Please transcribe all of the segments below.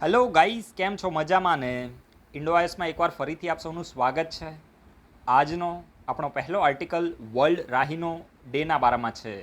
Hello guys, કેમ છો? મજામાં ને? ઇન્ડોઆઈએસમાં એકવાર ફરીથી આપ સૌનું સ્વાગત છે. આજનો આપણો પહેલો આર્ટિકલ વર્લ્ડ રાહિનો ડેના બારામાં છે.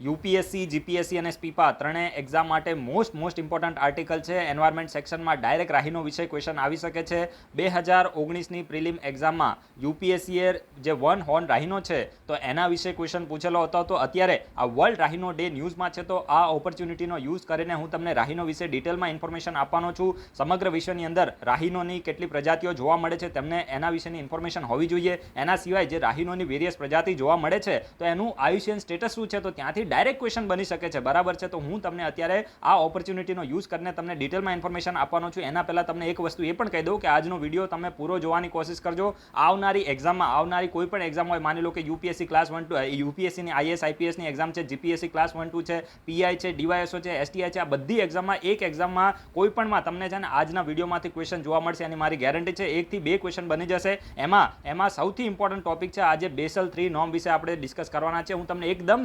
યુપીએસસી, જીપીએસસી અને સ્પીપા ત્રણેય એક્ઝામ માટે મોસ્ટ ઇમ્પોર્ટન્ટ આર્ટિકલ છે. એન્વાયરમેન્ટ સેક્શનમાં ડાયરેક્ટ રાહીનો વિષય ક્વેશ્ચન આવી શકે છે. 2019ની પ્રિલિમ એક્ઝામમાં યુપીએસસીએ જે વન હોર્ન રાહીનો છે તો એના વિશે ક્વેશ્ચન પૂછેલો હતો. તો અત્યારે આ વર્લ્ડ રાહીનો ડે ન્યૂઝમાં છે, તો આ ઓપોર્ચ્યુનિટીનો યુઝ કરીને હું તમને રાહીનો વિશે ડિટેલમાં ઇન્ફોર્મેશન આપવાનો છું. સમગ્ર વિશ્વની અંદર રાહીનોની કેટલી પ્રજાતિઓ જોવા મળે છે તેમને એના વિશેની ઇન્ફોર્મેશન હોવી જોઈએ. એના સિવાય જે રાહીનોની વેરિયસ પ્રજાતિ જોવા મળે છે તો એનું આયુષ્યન સ્ટેટસ શું છે, તો ત્યાંથી ડાયરેક્ટ ક્વેશ્ચન બની શકે છે. બરાબર છે, તો હું તમને અત્યારે આ ઓપોર્ચ્યુનિટીનો યુઝ કરીને તમને ડિટેલમાં ઇન્ફોર્મેશન આપવાનો છું. એના પહેલાં તમને એક વસ્તુ એ પણ કહી દઉં કે આજનો વિડીયો તમે પૂરો જોવાની કોશિશ કરજો. આવનારી એક્ઝામમાં, આવનારી કોઈ પણ એક્ઝામ હોય, માની લો કે યુપીએસસી ક્લાસ 1-2, યુપીએસસીની આઈએસ આઈપીએસની એક્ઝામ છે, જીપીએસસી ક્લાસ 1-2 છે, પીઆઈ છે, ડીવાયએસઓ છે, એસટીઆઈ છે, આ બધી એક્ઝામમાં એક એક્ઝામમાં કોઈ પણમાં તમને છે ને આજના વિડીયોમાંથી ક્વેશ્ચન જોવા મળશે. એની મારી ગેરંટી છે. 1 થી 2 ક્વેશ્ચન બની જશે. એમાં સૌથી ઇમ્પોર્ટન્ટ ટોપિક છે આજે બેસલ 3 નોર્મ વિશે આપણે ડિસ્કસ કરવાના છે. હું તમને એકદમ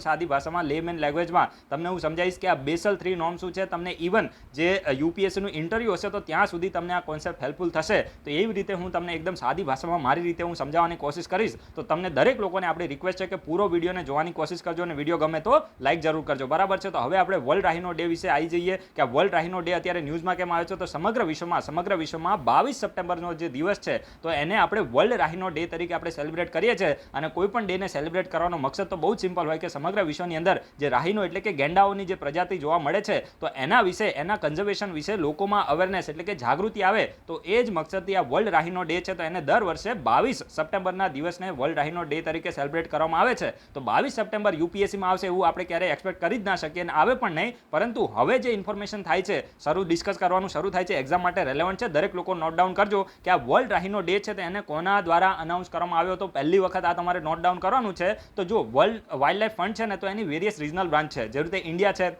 સાદી ભાષામાં લેમેન લેંગ્વેજમાં તમને હું સમજાવીશ કે આ બેસલ 3 નોર્મ શું છે. તમને ઇવન જે યુપીએસસીનું ઇન્ટરવ્યૂ હશે તો ત્યાં સુધી તમને આ કોન્સેપ્ટ હેલ્પફુલ થશે. તો એવી રીતે હું તમને એકદમ સાદી ભાષામાં મારી રીતે હું સમજાવવાની કોશિશ કરીશ. તો તમને દરેક લોકોને આપણી રિક્વેસ્ટ છે કે પૂરો વિડીયોને જોવાની કોશિશ કરજો અને વિડીયો ગમે તો લાઈક જરૂર કરજો. બરાબર છે, તો હવે આપણે વર્લ્ડ રાહીનો ડે વિશે આવી જઈએ કે આ વર્લ્ડ રાહીનો ડે અત્યારે ન્યૂઝમાં કેમ આવ્યો છે. તો સમગ્ર વિશ્વમાં 22 સપ્ટેમ્બરનો જે દિવસ છે તો એને આપણે વર્લ્ડ રાહીનો ડે તરીકે આપણે સેલિબ્રેટ કરીએ છીએ. અને કોઈ પણ ડેને સેલિબ્રેટ કરવાનો મકસદ તો બહુ જ સિમ્પલ હોય કે સમગ્ર વિશ્વની અંદર જે રાહીનો એટલે કે ગેંડાઓની જે પ્રજાતિ જોવા મળે છે તો એના વિશે, એના કન્ઝર્વેશન વિશે લોકોમાં અવેરનેસ એટલે કે જાગૃતિ આવે, તો એ જ મકસદથી આ વર્લ્ડ રાહીનો ડે છે. તો એને દર વર્ષે 22 સપ્ટેમ્બરના દિવસને વર્લ્ડ રાહીનો ડે તરીકે સેલિબ્રેટ કરવામાં આવે છે. તો 22 સપ્ટેમ્બર યુપીએસસીમાં આવશે એવું આપણે ક્યારેય એક્સપેક્ટ કરી જ ના શકીએ અને આવે પણ નહીં. પરંતુ હવે જે ઇન્ફોર્મેશન થાય છે, ડિસ્કસ કરવાનું શરૂ થાય છે, એક્ઝામ માટે રેલેવન્ટ છે. દરેક લોકો નોટ ડાઉન કરજો કે આ વર્લ્ડ રાહીનો ડે છે તો એને કોના દ્વારા અનાઉન્સ કરવામાં આવ્યો. તો પહેલી વખત આ તમારે નોટ ડાઉન કરવાનું છે. તો જો વર્લ્ડ વાઇલ્ડ લાઇફ ફંડ છે ને તો એની વેરિયસ રિજનલ બ્રાન્ચ છે. જે રીતે ઇન્ડિયા છે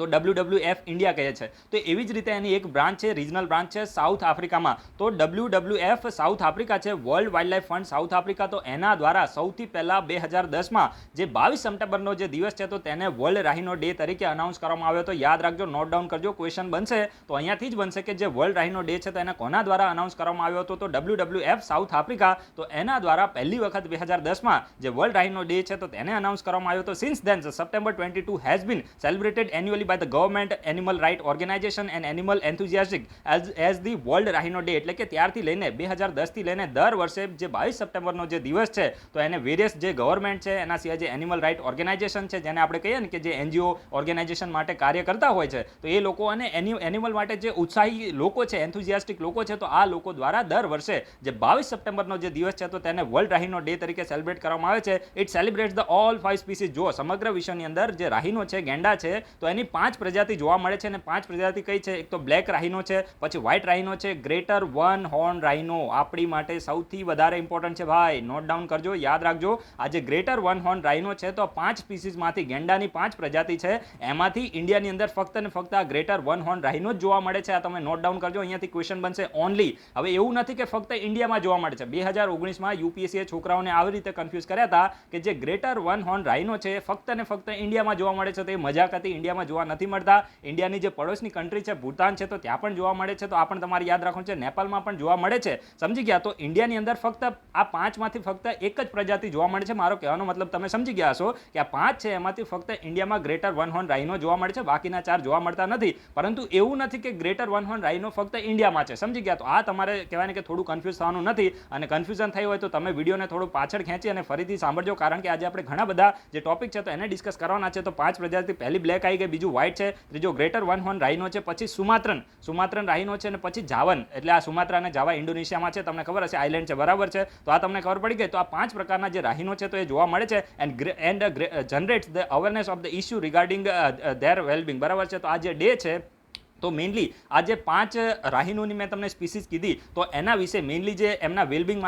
તો WWF ઇન્ડિયા કહે છે, તો એવી જ રીતે એની એક બ્રાન્ચ છે, રિજનલ બ્રાન્ચ છે સાઉથ આફ્રિકામાં. તો WWF સાઉથ આફ્રિકા છે, world wild life fund south Africa. તો એના દ્વારા સૌથી પહેલા 2010માં જે 22 સપ્ટેમ્બરનો જે દિવસ છે તો તેને વર્લ્ડ રાહીનો ડે તરીકે અનાઉન્સ કરવામાં આવ્યો. તો યાદ રાખજો, નોટ ડાઉન કરજો. ક્વેશ્ચન બનશે તો અહીંયાથી જ બનશે કે જે વર્લ્ડ રાહીનો ડે છે તો એને કોના દ્વારા અનાઉન્સ કરવામાં આવ્યો હતો. તો WWF સાઉથ આફ્રિકા, તો એના દ્વારા પહેલી વખત 2010માં જે વર્લ્ડ રાહીનો ડે છે તો તેને અનાઉન્સ કરવામાં આવ્યો. તો since then September 22 has been celebrated annually by the government, animal right organization and animal enthusiastic as the world rhino day. એટલે કે ત્યારથી લઈને 2010 થી લઈને દર વર્ષે જે 22 સપ્ટેમ્બરનો જે દિવસ છે તો એને વેરિયસ જે ગવર્મેન્ટ છે, એના સિવાય જે એનિમલ રાઇટ ઓર્ગેનાઇઝેશન છે, જેને આપણે કહીએ ને કે જે એનજીઓ ઓર્ગેનાઇઝેશન માટે કાર્ય કરતા હોય છે, તો એ લોકો અને એનિમલ માટે જે ઉત્સાહી લોકો છે, એન્થુઝિયાસ્ટિક લોકો છે, તો આ લોકો દ્વારા દર વર્ષે જે 22 સપ્ટેમ્બરનો જે દિવસ છે તો તેને વર્લ્ડ રાહીનો ડે તરીકે સેલિબ્રેટ કરવામાં આવે છે. It celebrates the all 5 species. જો સમગ્ર વિશ્વની અંદર જે રાહીનો છે, ગેંડા છે, તો એની 5 પ્રજાતિ જોવા મળે છે. અને 5 પ્રજાતિ કઈ છે? એક તો બ્લેક રાહીનો છે, પછી વ્હાઇટ રાહીનો છે, ગ્રેટર વન હોર્ન રાહીનો આપણી માટે સૌથી વધારે ઇમ્પોર્ટન્ટ છે ભાઈ. નોટ ડાઉન કરજો, યાદ રાખજો. આ જે ગ્રેટર વન હોર્ન રાહીનો છે તો 5 સ્પીસીઝમાંથી ગેંડાની 5 પ્રજાતિ છે, એમાંથી ઇન્ડિયાની અંદર ફક્ત ને ફક્ત આ ગ્રેટર વન હોર્ન રાહીનો જ જોવા મળે છે. આ તમે નોટ ડાઉન કરજો. અહીંયાથી ક્વેશ્ચન બનશે ઓનલી. હવે એવું નથી કે ફક્ત ઇન્ડિયામાં જોવા મળે છે. 2019માં યુપીએસસીએ છોકરાઓને આવી રીતે કન્ફ્યુઝ કર્યા હતા કે જે ગ્રેટર વન હોર્ન રાહીનો છે ફક્ત ને ફક્ત ઇન્ડિયામાં જોવા મળે છે. તો એ મજાક હતી, ઇન્ડિયામાં જોવા નથી મળતા. ઇન્ડિયાની જે પડોશની કન્ટ્રી છે ભૂતાન છે તો ત્યાં પણ જોવા મળે છે. તો આ પણ તમારે યાદ રાખવાનું છે. નેપાળમાં પણ જોવા મળે છે. સમજી ગયા? તો ઇન્ડિયાની અંદર ફક્ત આ 5માંથી ફક્ત એક જ પ્રજાતિ જોવા મળે છે. મારો કહેવાનો મતલબ તમે સમજી ગયા હશો કે આ 5 છે એમાંથી ફક્ત ઇન્ડિયામાં ગ્રેટર વન હોર્ન રાહીનો જોવા મળે છે, બાકીના 4 જોવા મળતા નથી. પરંતુ એવું નથી કે ગ્રેટર વન હોર્ન રાહીનો ફક્ત ઇન્ડિયામાં છે. સમજી ગયા? તો આ તમારે કહેવાય ને કે થોડું કન્ફ્યુઝ થવાનું નથી. અને કન્ફ્યુઝન થઈ હોય તો તમે વિડીયોને થોડું પાછળ ખેંચી અને ફરીથી સાંભળજો, કારણ કે આજે આપણે ઘણા બધા જે ટોપિક છે તો એને ડિસ્કસ કરવાના છે. તો 5 પ્રજાતિ, પહેલી બ્લેક આવી ગઈ, બીજું વ્હાઇટ છે, ત્રીજો ગ્રેટર વન હોર્ન રાહીનો છે, પછી સુમાત્રન રાહીનો છે, અને પછી જાવન. એટલે આ સુમાત્રા અને જાવા ઇન્ડોનેશિયામાં છે, તમને ખબર હશે, આઇલેન્ડ છે. બરાબર છે, તો આ તમને ખબર પડી ગઈ. તો આ 5 પ્રકારના જે રાહીનો છે તો એ જોવા મળે છે. And generates the awareness of the issue regarding their wellbeing. બરાબર છે, તો આ જે ડે છે તો મેઇનલી આ જે 5 રાહીનોની મેં તમને સ્પીસીઝ કીધી તો એના વિશે મેઇનલી જે એમના વેલબિંગ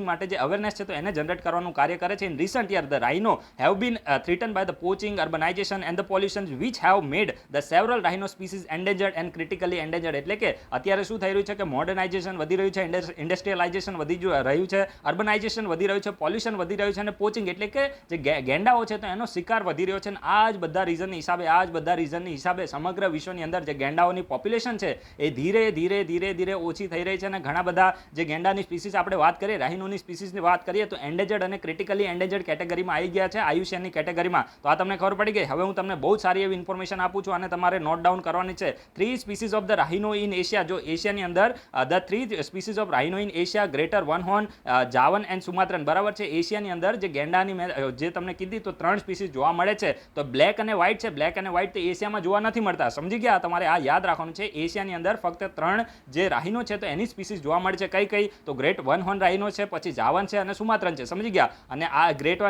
માટે જે અવેરનેસ છે તો એને જનરેટ કરવાનું કાર્ય કરે છે. In recent year the rhino have been threaten by the poaching, urbanisation and the pollution which have made the several rhino species endangered and critically endangered. એટલે કે અત્યારે શું થઈ રહ્યું છે કે મોડર્નાઇઝેશન વધી રહ્યું છે, ઇન્ડસ્ટ્રીયલાઇઝેશન વધી રહ્યું છે, અર્બનાઇઝેશન વધી રહ્યું છે, પોલ્યુશન વધી રહ્યું છે, અને પોચિંગ એટલે કે જે ગેંડાઓ છે તો એનો શિકાર વધી રહ્યો છે. અને આ જ બધા રીઝનની હિસાબે સમગ્ર વિશ્વની અંદર જે ગેંડાઓની પોપ્યુલેશન છે એ ધીરે ધીરે ઓછી થઈ રહી છે અને ઘણા બધા જે ગેંડાની સ્પીસીસ આપણે વાત કરીએ, રાહિનોની સ્પીસીસની વાત કરીએ તો એન્ડેજર્ડ અને ક્રિટિકલી એન્ડેજર્ડ કેટેગરીમાં આવી ગયા છે, આયુષ્યની કેટેગરીમાં. તો આ તમને ખબર પડી ગઈ. હવે હું તમને બહુ સારી એવી ઇન્ફોર્મેશન આપું છું અને તમારે નોટ ડાઉન કરવાની છે. 3 species of the rhino in Asia. જો એશિયાની અંદર the 3 species of rhino in Asia, greater one horn, Javan and Sumatran. બરાબર છે. એશિયાની અંદર જે ગેંડાની જે તમને કીધી તો 3 સ્પીસીસ જોવા મળે છે. તો બ્લેક અને વ્હાઇટ છે. બ્લેક અને વ્હાઇટ તો એશિયામાં જોવા નથી મળતા. સમજી ગયા? તમારે આ યાદ રાખવાનું છે. એશિયાની અંદર ફક્ત 3 જે રાહિનો છે તો એની સ્પીસીસ જોવા મળે છે. કઈ કઈ? તો ગ્રેટ વન હોર્ન રાહિનો છે, પછી જાવન છે અને સુમાત્રન છે. સમજી ગયા? અને આ ગ્રેટ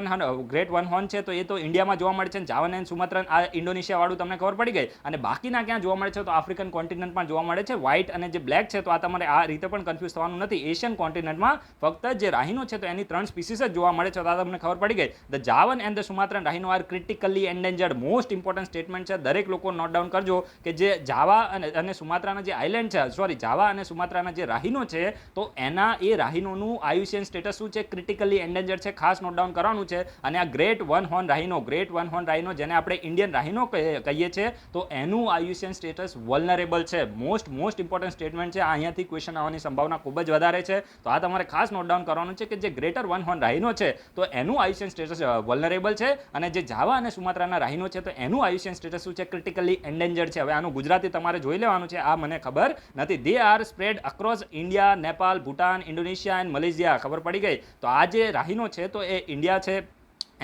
વન હોર્ન છે તો એ તો ઇન્ડિયામાં જોવા મળે છે. જાવન એન્ડ સુમાત્રન આ ઇન્ડોનેશિયા વાળું તમને ખબર પડી ગઈ. અને બાકીના ક્યાં જોવા મળે છે? તો આફ્રિકન કોન્ટિનેન્ટમાં જોવા મળે છે. વ્હાઇટ અને જે બ્લેક છે તો આ તમારે આ રીતે પણ કન્ફ્યુઝ થવાનું નથી. એશિયન કોન્ટિનેન્ટમાં ફક્ત જે રાહિનો છે તો એની 3 સ્પીસીસ જ જોવા મળે છે. તો આ તમને ખબર પડી ગઈ. The Javan and the Sumatran rhino are critically endangered. Most important statement છે. દરેક લોકો નોટ ડાઉન કરજો કે જે જાવા અને સુમાત્રાના જે આઇલેન્ડ છે, સોરી, જાવા અને સુમાત્રાના જે રાહિનો છે તો એના એ રાહિનોનું આયુષ્યન સ્ટેટસ શું છે? ક્રિટિકલી એન્ડેન્જર્ડ છે. ખાસ નોટ ડાઉન કરવાનું છે. અને આ great one horn rhino, great one horn rhino જેને આપણે ઇન્ડિયન રાહિનો કહીએ છીએ તો એનું આયુષ્યન સ્ટેટસ વલ્નરેબલ છે. મોસ્ટ ઇમ્પોર્ટન્ટ સ્ટેટમેન્ટ છે. અહીંયાથી ક્વેશ્ચન આવવાની સંભાવના ખૂબ જ વધારે છે. તો આ તમારે ખાસ નોટ ડાઉન કરવાનું છે કે જે ગ્રેટર વન હોર્ન રાહિનો છે તો એનું આયુષ્યન સ્ટેટસ વલ્નરેબલ છે અને જે જાવા અને સુમાત્રાના રાહિનો છે તો એનું આયુષ્યન સ્ટેટસ શું છે? ક્રિટિકલી એન્ડેન્જર્ડ છે. હવે આનું ગુજરાતી તમારે જોઈ લેવાનું છે. આ મને ખબર નથી. They are spread across India, Nepal, Bhutan, Indonesia and Malaysia. ખબર પડી ગઈ? તો આ જે રાહિનો છે તો એ ઇન્ડિયા છે,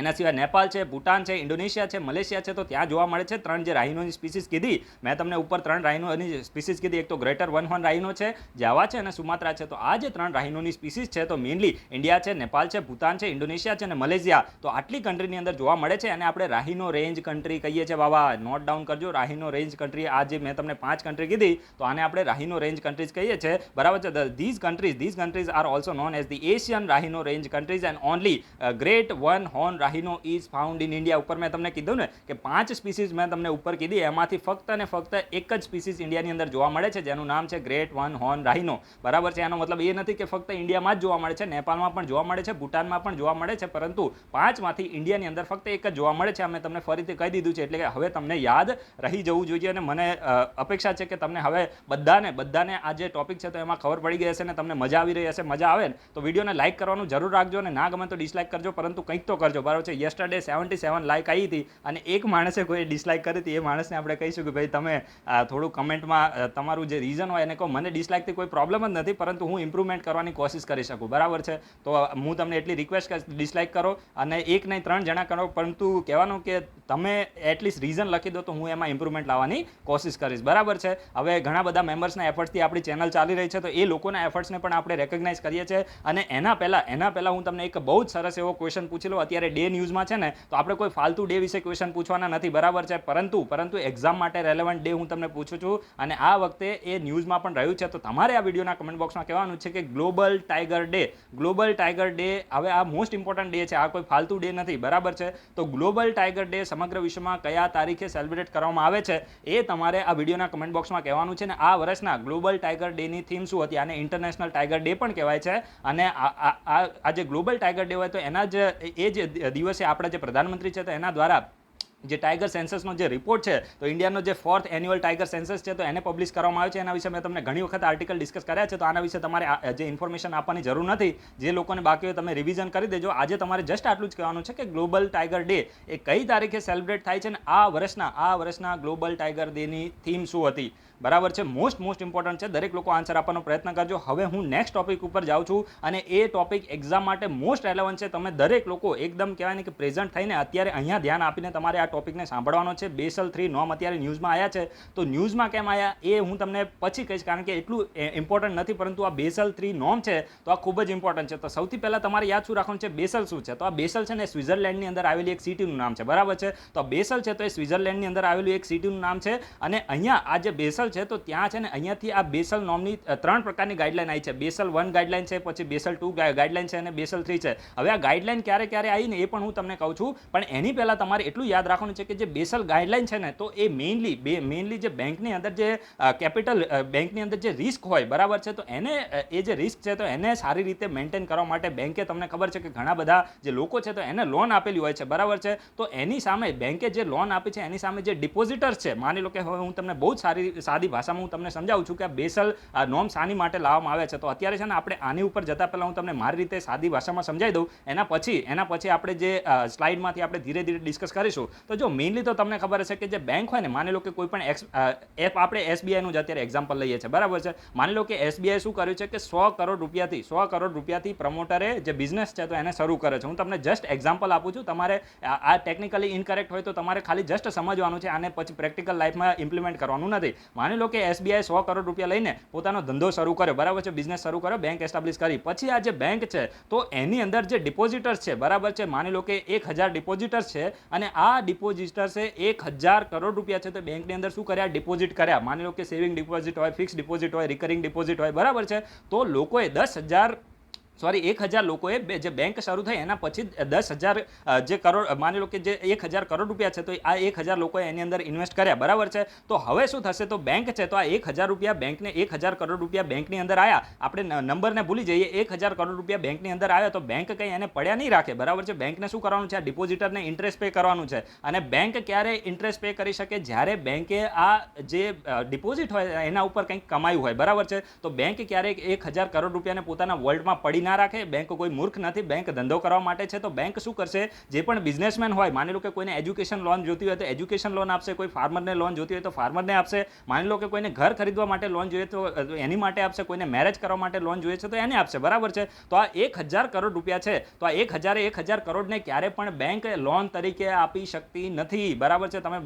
એના સિવાય નેપાલ છે, ભૂટાન છે, ઇન્ડોનેશિયા છે, મલેશિયા છે તો ત્યાં જોવા મળે છે. 3 જે રાહિનોની સ્પીસીસ કીધી મેં તમને ઉપર, 3 રાહિનોની સ્પીસીસ કીધી. એક તો ગ્રેટર વન હોર્ન રાહિનો છે, જાવા છે અને સુમાત્રા છે. તો આ જે 3 રાહિનોની સ્પીસીસ છે તો મેઇનલી ઇન્ડિયા છે, નેપાલ છે, ભૂટાન છે, ઇન્ડોનેશિયા છે અને મલેશિયા. તો આટલી કન્ટ્રીની અંદર જોવા મળે છે અને આપણે રાહિનો રેન્જ કન્ટ્રી કહીએ છીએ. બાબા નોટ ડાઉન કરજો. રાહિનો રેન્જ કન્ટ્રી, આ જે મેં તમને 5 કન્ટ્રી કીધી તો આને આપણે રાહિનો રેન્જ કન્ટ્રીઝ કહીએ છીએ. બરાબર છે. These countries are also known as the Asian rhino range countries and only great one horn rhino is found in India. ઉપર મેં તમને કીધું ને કે 5 સ્પીસીસ મેં તમને ઉપર કીધી, એમાંથી ફક્ત અને ફક્ત એક જ સ્પીસીસ ઇન્ડિયાની અંદર જોવા મળે છે જેનું નામ છે ગ્રેટ વન હોર્ન રાહિનો. બરાબર છે. એનો મતલબ એ નથી કે ફક્ત ઇન્ડિયામાં જ જોવા મળે છે, નેપાળમાં પણ જોવા મળે છે, ભૂટાનમાં પણ જોવા મળે છે, પરંતુ 5 માંથી ઇન્ડિયાની અંદર ફક્ત એક જ જોવા મળે છે. અમે તમને ફરીથી કહી દીધું છે એટલે કે હવે તમને યાદ રહી જવું જોઈએ અને મને અપેક્ષા છે કે તમને હવે બધાને આ જે ટોપિક છે તો એમાં ખબર પડી ગઈ હશે ને તમને મજા આવી રહી હશે. મજા આવે ને તો વિડીયોને લાઇક કરવાનું જરૂર રાખજો અને ના ગમે તો ડિસલાઇક કરજો, પરંતુ કંઈક તો કરજો. બરાબર છે. યસ્ટરડે 77 લાઇક આવી હતી અને એક માણસે કોઈ ડિસલાઇક કરી હતી. એ માણસને આપણે કહીશું કે ભાઈ તમે થોડું કમેન્ટમાં તમારું જે રીઝન હોય એને કહો. મને ડિસલાઇકથી કોઈ પ્રોબ્લેમ જ નથી, પરંતુ હું ઇમ્પ્રુવમેન્ટ કરવાની કોશિશ કરી શકું. બરાબર છે. તો હું તમને એટલી રિક્વેસ્ટ કરીશ, ડિસલાઇક કરો અને એક નહીં 3 જણા કરો, પરંતુ કહેવાનું કે તમે એટલીસ્ટ રીઝન લખી દો તો હું એમાં ઇમ્પ્રુવમેન્ટ લાવવાની કોશિશ કરીશ. બરાબર છે. હવે ઘણા બધા મેમ્બર્સના એફર્ટ્સથી આપણી ચેનલ ચાલી રહી છે તો એ લોકોના એફર્ટ્સને પણ આપણે રેકગ્નાઇઝ કરીએ છીએ. અને એના પહેલાં હું તમને એક બહુ જ સરસ એવો ક્વેશ્ચન પૂછી લઉં. અત્યારે ડે ન્યૂઝમાં છે ને તો આપણે કોઈ ફાલતુ ડે વિશે ક્વેશ્ચન પૂછવાના નથી. બરાબર છે. પરંતુ એક્ઝામ માટે રેલેવન્ટ ડે હું તમને પૂછું છું અને આ વખતે એ ન્યૂઝમાં પણ રહ્યું છે. તો તમારે આ વિડીયોના કમેન્ટ બોક્સમાં કહેવાનું છે કે ગ્લોબલ ટાઈગર ડે. હવે આ મોસ્ટ ઇમ્પોર્ટન્ટ ડે છે, આ કોઈ ફાલતુ ડે નથી. બરાબર છે. તો ગ્લોબલ ટાઈગર ડે સમગ્ર વિશ્વમાં કયા તારીખે સેલિબ્રેટ કરવામાં આવે છે એ તમારે આ વિડીયોના કમેન્ટ બોક્સમાં કહેવાનું છે. ને આ વર્ષના ગ્લોબલ ટાઈગર ડેની થીમ શું હતી? આને ઇન્ટરનેશનલ ટાઈગર ડે પણ કહેવાય છે. અને આ જે ગ્લોબલ ટાઈગર ડે હોય તો એના જે દિવસે આપણા જે પ્રધાનમંત્રી છે તો એના દ્વારા જે ટાઈગર સેન્સસનો જે રિપોર્ટ છે તો ઇન્ડિયાનો જે 4th એન્યુઅલ ટાઈગર સેન્સસ છે તો એને પબ્લિશ કરવામાં આવ્યો છે. એના વિશે મેં તમને ઘણી વખત આર્ટિકલ ડિસ્કસ કર્યા છે. તો આના વિશે તમારે જે ઇન્ફોર્મેશન આપવાની જરૂર નથી. જે લોકોને બાકી હોય તમે રિવિઝન કરી દેજો. આજે તમારે જસ્ટ આટલું જ કહેવાનું છે કે ગ્લોબલ ટાઈગર ડે એ કઈ તારીખે સેલિબ્રેટ થાય છે અને આ વર્ષના ગ્લોબલ ટાઈગર ડેની થીમ શું હતી? બરાબર છે. મોસ્ટ ઇમ્પોર્ટન્ટ છે. દરેક લોકો આન્સર આપવાનો પ્રયત્ન કરજો. હવે હું નેક્સ્ટ ટોપિક ઉપર જાઉં છું અને એ ટોપિક એક્ઝામ માટે મોસ્ટ રેલેવન્ટ છે. તમે દરેક લોકો એકદમ કહેવાય ને કે પ્રેઝન્ટ થઈને અત્યારે અહીંયા ધ્યાન આપીને તમારે આ ટોપિકને સાંભળવાનો છે. બેસલ 3 નોર્મ અત્યારે ન્યૂઝમાં આવ્યા છે. તો ન્યૂઝમાં કેમ આવ્યા એ હું તમને પછી કહીશ, કારણ કે એટલું ઇમ્પોર્ટન્ટ નથી, પરંતુ આ બેસલ 3 નોર્મ છે તો આ ખૂબ જ ઇમ્પોર્ટન્ટ છે. તો સૌથી પહેલાં તમારે યાદ શું રાખવાનું છે? બેસલ શું છે? તો આ બેસલ છે ને સ્વિટ્ઝરલેન્ડની અંદર આવેલી એક સિટીનું નામ છે. બરાબર છે. તો બેસલ છે તો એ સ્વિટ્ઝરલેન્ડની અંદર આવેલું એક સિટીનું નામ છે. અને અહીંયા આ જે બેસલ છે તો ત્યાં છે ને અહીંયાથી આ બેસલ નોર્મની 3 પ્રકારની ગાઈડલાઈન આવી છે. બેસલ 1 ગાઈડલાઈન છે, પછી બેસલ 2 ગાઈડલાઈન છે અને બેસલ 3 છે. હવે આ ગાઈડલાઈન ક્યારે આવી ને એ પણ હું તમને કહું છું, પણ એની પહેલાં તમારે એટલું યાદ રાખવાનું રાખવાનું છે કે જે બેસલ ગાઈડલાઇન છે ને, તો એ મેઇનલી જે બેંકની અંદર જે કેપિટલ બેંકની અંદર જે રિસ્ક હોય, બરાબર છે, તો એને એ જે રિસ્ક છે તો એને સારી રીતે મેન્ટેન કરવા માટે બેંકે, તમને ખબર છે કે ઘણા બધા જે લોકો છે તો એને લોન આપેલી હોય છે, બરાબર છે, તો એની સામે બેંકે જે લોન આપી છે એની સામે જે ડિપોઝિટર્સ છે, માની લો કે હવે હું તમને બહુ જ સાદી ભાષામાં હું તમને સમજાવું છું કે આ બેસલ નોર્મ શાની માટે લાવવામાં આવે છે. તો અત્યારે છે ને આપણે આની ઉપર જતા પહેલા હું તમને મારી રીતે સાદી ભાષામાં સમજાવી દઉં, એના પછી આપણે જે સ્લાઇડમાંથી આપણે ધીરે ધીરે ડિસ્કસ કરીશું. તો જો મેઇનલી તો તમને ખબર હશે કે જે બેંક હોય ને, માની લો કે કોઈ પણ આપણે એસબીઆઈનું જ અત્યારે એક્ઝામ્પલ લઈએ છીએ, બરાબર છે. માની લો કે એસબીઆઈ શું કર્યું છે કે 100 કરોડ રૂપિયાથી પ્રમોટરે જે બિઝનેસ છે તો એને શરૂ કરે છે. હું તમને જસ્ટ એક્ઝામ્પલ આપું છું, તમારે આ ટેકનિકલી ઇનકરેક્ટ હોય તો તમારે ખાલી જસ્ટ સમજવાનું છે, આને પછી પ્રેક્ટિકલ લાઈફમાં ઇમ્પ્લિમેન્ટ કરવાનું નથી. માની લો કે એસબીઆઈ 100 કરોડ રૂપિયા લઈને પોતાનો ધંધો શરૂ કર્યો, બરાબર છે, બિઝનેસ શરૂ કર્યો, બેંક એસ્ટાબ્લિશ કરી. પછી આ જે બેંક છે તો એની અંદર જે ડિપોઝિટર્સ છે, બરાબર છે, માની લો કે 1000 ડિપોઝિટર્સ છે અને આ ડિપોઝિટર્સે 1000 કરોડ રૂપિયા છે તો બેંકની અંદર શું કર્યા, ડિપોઝિટ કર્યા. માની લો કે સેવિંગ ડિપોઝિટ હોય, ફિક્સ ડિપોઝિટ હોય, રિકરિંગ ડિપોઝિટ હોય, બરાબર છે. તો લોકોએ 1000 લોકોએ જે બેંક શરૂ થઈ એના પછી 10,000 જે કરોડ, માની લો કે જે 1000 કરોડ રૂપિયા છે તો આ 1000 લોકોએ એની અંદર ઇન્વેસ્ટ કર્યા, બરાબર છે. તો હવે શું થશે, તો બેંક છે તો આ 1000 રૂપિયા બેંકને 1000 કરોડ રૂપિયા બેંકની અંદર આવ્યા, આપણે નંબરને ભૂલી જઈએ, 1000 કરોડ રૂપિયા બેંકની અંદર આવ્યા તો બેંક કંઈ એને પડ્યા નહીં રાખે, બરાબર છે. બેંકને શું કરવાનું છે, આ ડિપોઝિટરને ઇન્ટરેસ્ટ પે કરવાનું છે. અને બેંક ક્યારે ઇન્ટરેસ્ટ પે કરી શકે, જ્યારે બેંકે આ જે ડિપોઝિટ હોય એના ઉપર કંઈક કમાયું હોય, બરાબર છે. તો બેંક ક્યારેક 1000 કરોડ રૂપિયાને પોતાના વોલ્ટમાં પડી ના રાખે. બેંક કોઈ મૂર્ખ નથી, બેંક ધંધો કરવા માટે છે. તો બેંક શું કરશે, જે પણ બિઝનેસમેન હોય, માની લો કે કોઈને એજ્યુકેશન લોન જોતી હોય તો એજ્યુકેશન લોન આપશે, કોઈ ફાર્મરને લોન જોતી હોય તો ફાર્મરને આપશે, માની લો કે કોઈને ઘર ખરીદવા માટે લોન જોઈએ તો એની માટે આપશે, કોઈને મેરેજ કરવા માટે લોન જોઈએ છે તો એને આપશે, બરાબર છે. તો આ 1000 કરોડ રૂપિયા છે તો આ 1000 કરોડને ક્યારે પણ બેંક લોન તરીકે આપી શકતી નથી, બરાબર છે. તમે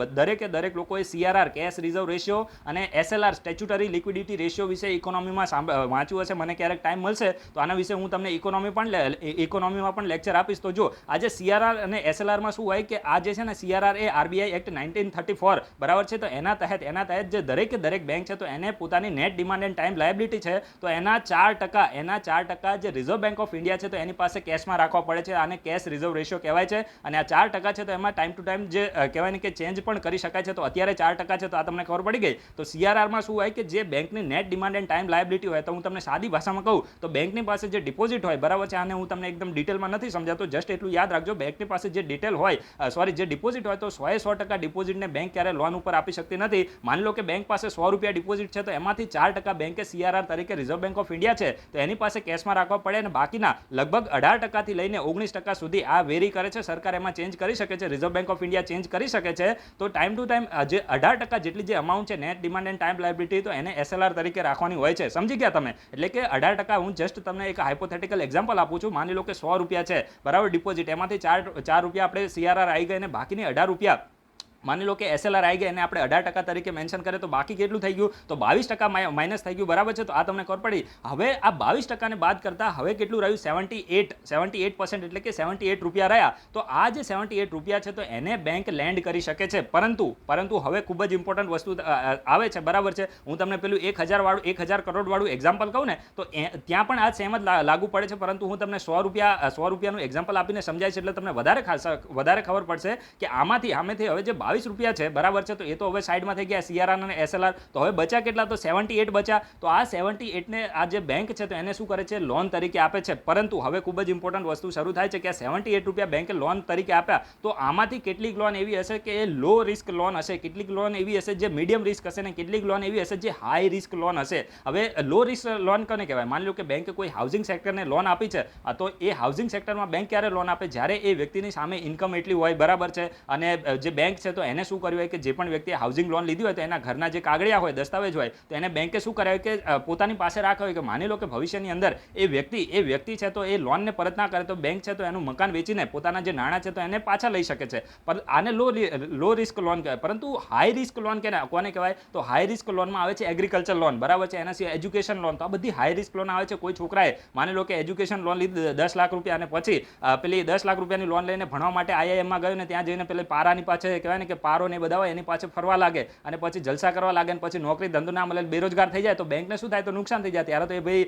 દરેક લોકોએ CRR, કેશ રિઝર્વ રેશિયો, અને SLR, સ્ટેચ્યુટરી લિક્વિડિટી રેશિયો વિશે ઇકોનોમીમાં વાંચ્યું હશે. મને ક્યારેક ટાઈમ મળશે તો આના વિશે હું તમને ઇકોનોમીમાં પણ લેક્ચર આપીશ. તો જો આજે CRR અને SLRમાં શું હોય કે આ જે છે ને, CRR એ RBI એક્ટ 1934, બરાબર છે, તો એના તહેત જે દરેક બેંક છે તો એને પોતાની net demand end time liability છે તો એના 4% જે રિઝર્વ બેંક ઓફ ઇન્ડિયા છે તો એની પાસે કેશમાં રાખવા પડે છે. આને કેશ રિઝર્વ રેશિયો કહેવાય છે. અને આ 4% છે તો એમાં ટાઈમ ટુ ટાઈમ જે કહેવાય ને કે ચેન્જ પણ કરી શકાય છે. તો અત્યારે 4% છે તો આ તમને ખબર પડી ગઈ. તો CRRમાં શું હોય કે જે બેંકની net demand end time liability હોય, તો હું તમને સાદી ભાષામાં કહું તો બેંકની પાસે જે ડિપોઝિટ હોય, બરાબર છે, આને હું તમને એકદમ ડિટેલમાં નથી સમજાતો, જસ્ટ એટલું યાદ રાખજો, બેંકની પાસે જે જે ડિપોઝિટ હોય તો 100% ડિપોઝિટને બેંક ક્યારે લોન ઉપર આપી શકતી નથી. માની લો કે બેંક પાસે 100 રૂપિયા ડિપોઝિટ છે તો એમાંથી 4% બેંકે CRR તરીકે રિઝર્વ બેંક ઓફ ઇન્ડિયા છે તો એની પાસે કેશમાં રાખવા પડે, અને બાકીના લગભગ 18% થી લઈને 19% સુધી આ વેરી કરે છે. સરકાર એમાં ચેન્જ કરી શકે છે, reserve bank of India change કરી શકે છે. તો ટાઈમ ટુ ટાઈમ જે 18% જેટલી જે અમાઉન્ટ છે net demand end time liability, તો એને SLR તરીકે રાખવાની હોય છે. સમજી ગયા તમે? એટલે કે 18%, હું જસ્ટ તમને એક હાઇપોથેટિકલ એક્ઝામ્પલ આપું છું. માની લો કે 100 રૂપિયા છે, બરાબર, ડિપોઝિટ, એમાંથી 4 રૂપિયા આપણે CRR આવી ગઈ અને બાકીની 18 રૂપિયા માની લો કે SLR આવી ગઈ અને આપણે 18% તરીકે મેન્શન કરીએ તો બાકી કેટલું થઈ ગયું, તો 22% માઇનસ થઈ ગયું, બરાબર છે. તો આ તમને ખબર પડી. હવે આ 22%ને બાદ કરતા હવે કેટલું રહ્યું, 78%, એટલે કે 78 રૂપિયા રહ્યા. તો આ જે 78 રૂપિયા છે તો એને બેંક લેન્ડ કરી શકે છે. પરંતુ હવે ખૂબ જ ઇમ્પોર્ટન્ટ વસ્તુ આવે છે, બરાબર છે. હું તમને પેલું 1000 કરોડ વાળું એક્ઝામ્પલ કહું ને, તો ત્યાં પણ આ સેમ જ લાગુ પડે છે. પરંતુ હું તમને 100 રૂપિયાનું એક્ઝામ્પલ આપીને સમજાય છે એટલે તમને વધારે ખબર પડશે કે આમાંથી હવે જે 22 રૂપિયા છે, બરાબર છે, તો એ તો હવે સાઈડમાં થઈ ગયા CRR અને SLR. તો હવે બચ્યા કેટલા, તો 78 બચ્યા. તો આ 78 ને આ જે બેંક છે તો એને શું કરે છે, લોન તરીકે આપે છે. પરંતુ હવે ખૂબ જ ઇમ્પોર્ટન્ટ વસ્તુ શરૂ થાય છે કે આ 78 રૂપિયા બેંકે લોન તરીકે આપ્યા, તો આમાંથી કેટલીક લોન એવી હશે કે એ લો રિસ્ક લોન હશે, કેટલીક લોન એવી હશે જે મીડિયમ રિસ્ક હશે, ને કેટલીક લોન એવી હશે જે હાઈ રિસ્ક લોન હશે. હવે લો રિસ્ક લોન કોને કહેવાય? માની લો કે બેંકે કોઈ હાઉસિંગ સેક્ટરને લોન આપી છે, તો એ હાઉસિંગ સેક્ટરમાં બેંક ક્યારે લોન આપે, જ્યારે એ વ્યક્તિની સામે ઇન્કમ એટલી હોય, બરાબર છે, અને જે બેંક છે તો એને શું કર્યું હોય કે જે પણ વ્યક્તિએ હાઉસિંગ લોન લીધી હોય તો એના ઘરના જે કાગળિયા હોય, દસ્તાવેજ હોય, તો એને બેંકે શું કરાય કે પોતાની પાસે રાખ્યા હોય કે માની લો કે ભવિષ્યની અંદર એ વ્યક્તિ છે તો એ લોનને પરત ના કરે તો બેંક છે તો એનું મકાન વેચીને પોતાના જે નાણાં છે તો એને પાછા લઈ શકે છે. પણ આને લો રિસ્ક લોન કહેવાય. પરંતુ હાઈ રિસ્ક લોન કોને કહેવાય, તો હાઈ રિસ્ક લોનમાં આવે છે એગ્રીકલ્ચર લોન, બરાબર છે, એના સિવાય એજ્યુકેશન લોન. તો આ બધી હાઈ રિસ્ક લોન આવે છે. કોઈ છોકરાએ માની લો કે એજ્યુકેશન લોન લીધી 10 લાખ રૂપિયા, અને પછી પેલી 10 લાખ રૂપિયાની લોન લઈને ભણવા માટે IIM માં ગયો ને ત્યાં જઈને પેલી પારાની પાછળ કહેવાય ને ને કે પારો ને બધા હોય એની પાછળ ફરવા લાગે અને પછી જલસા કરવા લાગે અને પછી નોકરી ધંધો ના મળે, બેરોજગાર થઈ જાય, તો બેંકને શું થાય? તો નુકસાન થઈ જાય. ત્યારે તો એ ભાઈ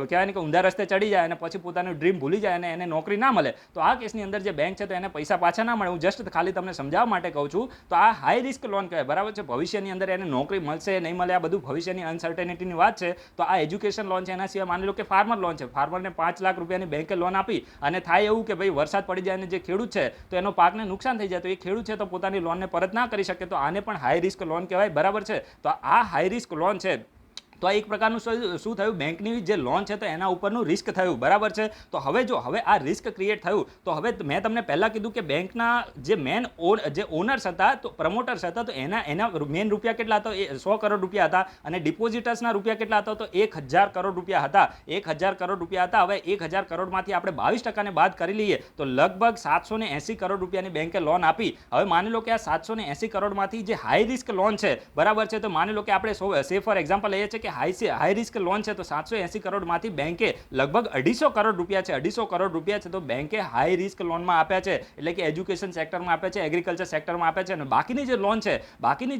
કહેવાય ને કે ઊંધા રસ્તે ચડી જાય અને પછી પોતાનું ડ્રીમ ભૂલી જાય અને એને નોકરી ના મળે. તો આ કેસની અંદર જે બેંક છે તો એને પૈસા પાછા ના મળે. હું જસ્ટ ખાલી તમને સમજાવવા માટે કહું છું. તો આ હાઈ રિસ્ક લોન કહેવાય, બરાબર છે. ભવિષ્યની અંદર એને નોકરી મળશે નહીં મળે, આ બધું ભવિષ્યની અનસર્ટેનિટીની વાત છે. તો આ એજ્યુકેશન લોન છે. એના સિવાય માની લો કે ફાર્મર લોન છે. ફાર્મરને 5 લાખ રૂપિયાની બેંકે લોન આપી અને થાય એવું કે ભાઈ વરસાદ પડી જાય અને જે ખેડૂત છે તો એનો પાકને નુકસાન થઈ જાય, તો એ ખેડૂત છે તો પોતાની લોનને પરત ના કરી શકે, તો આને પણ હાઈ રિસ્ક લોન કહેવાય, બરાબર છે. તો આ હાઈ રિસ્ક લોન છે. તો આ એક પ્રકારનું શું થયું? બેંકની જે લોન છે તો એના ઉપરનું રિસ્ક થયું, બરાબર છે. તો હવે આ રિસ્ક ક્રિએટ થયું, તો હવે મેં તમને પહેલા કીધું કે બેંકના જે મેન જે ઓનર્સ હતા, તો પ્રમોટર્સ હતા, તો એના મેન રૂપિયા કેટલા હતા? એ 100 કરોડ રૂપિયા હતા. અને ડિપોઝિટર્સના રૂપિયા કેટલા હતા? તો 1000 કરોડ રૂપિયા હતા. 1000 કરોડ રૂપિયા હતા. હવે 1000 કરોડમાંથી આપણે 22% બાદ કરી લઈએ તો લગભગ 780 કરોડ રૂપિયાની બેંકે લોન આપી. હવે માની લો કે આ 780 કરોડમાંથી જે હાઈ રિસ્ક લોન છે, બરાબર છે, તો માની લો કે આપણે સે ફોર એક્ઝામ્પલ લઈએ છીએ કે હાઈ રિસ્ક લોન છે, તો 780 કરોડમાંથી બેંકે લગભગ 250 કરોડ રૂપિયા છે, 250 કરોડ રૂપિયા છે તો બેંકે હાઈ રિસ્ક લોનમાં આપ્યા છે. એટલે કે એજ્યુકેશન સેક્ટરમાં આપ્યા છે, એગ્રીકલ્ચર સેક્ટરમાં આપ્યા છે. અને બાકીની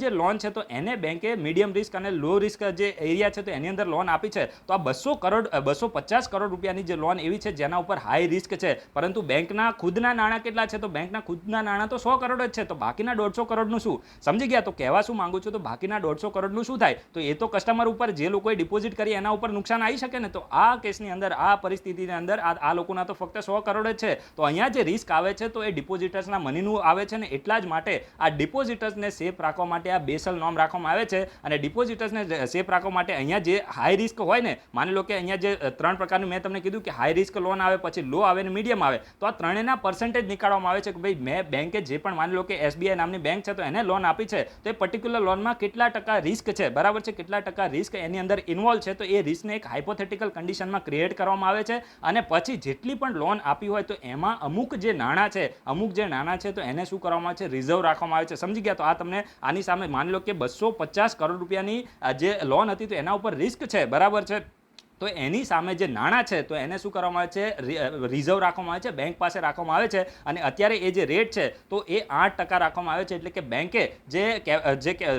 જે લોન છે તો એને બેંકે મીડિયમ રિસ્ક અને લો રિસ્ક જે એરિયા છે તો એની અંદર લોન આપી છે. તો આ 250 કરોડ રૂપિયાની જે લોન એવી છે જેના ઉપર હાઈ રિસ્ક છે. પરંતુ બેંકના ખુદના નાણાં કેટલા છે? તો બેંકના ખુદના નાણાં તો 100 કરોડ જ છે. તો બાકીના 150 કરોડનું શું? સમજી ગયા? તો કહેવા શું માંગુ છું? તો બાકીના 150 કરોડનું શું થાય? તો એ તો કસ્ટમર ઉપર જે લોકોએ ડિપોઝિટ કરી એના ઉપર નુકસાન આવી શકે ને. તો આ કેસની અંદર, આ પરિસ્થિતિની અંદર આ લોકોના તો ફક્ત 100 કરોડ જ છે. તો અહીંયા જે રિસ્ક આવે છે તો એ ડિપોઝિટર્સના મનીનું આવે છે ને. એટલા જ માટે આ ડિપોઝિટર્સને સેફ રાખવા માટે આ બેસલ નોર્મ રાખવામાં આવે છે. અને ડિપોઝિટર્સને સેફ રાખવા માટે અહીંયા જે હાઈ રિસ્ક હોય ને, માની લો કે અહીંયા જે 3 પ્રકારનું મેં તમને કીધું કે હાઈ રિસ્ક લોન આવે, પછી લો આવે ને મીડિયમ આવે, તો આ ત્રણેયના પર્સન્ટેજ નીકાળવામાં આવે છે કે ભાઈ મેં બેંકે જે પણ, માની લો કે SBI નામની બેંક છે તો એને લોન આપી છે, તો એ પર્ટિક્યુલર લોનમાં કેટલા ટકા રિસ્ક છે, બરાબર છે, કેટલા ટકા રિસ્ક એની અંદર ઇન્વોલ્વ છે. તો એ રિસ્કને એક હાઇપોથેટિકલ કન્ડિશનમાં ક્રિએટ કરવામાં આવે છે. અને પછી જેટલી પણ લોન આપી હોય તો એમાં અમુક જે નાણાં છે તો એને શું કરવામાં આવે છે? રિઝર્વ રાખવામાં આવે છે. સમજી ગયા? તો આ તમને આની સામે માની લો કે 250 કરોડ રૂપિયાની જે લોન હતી તો એના ઉપર રિસ્ક છે, બરાબર છે. તો એની સામે જે નાણાં છે તો એને શું કરવામાં આવે છે? રિઝર્વ રાખવામાં આવે છે, બેંક પાસે રાખવામાં આવે છે. અને અત્યારે એ જે રેટ છે તો એ 8% રાખવામાં આવે છે. એટલે કે બેંકે જે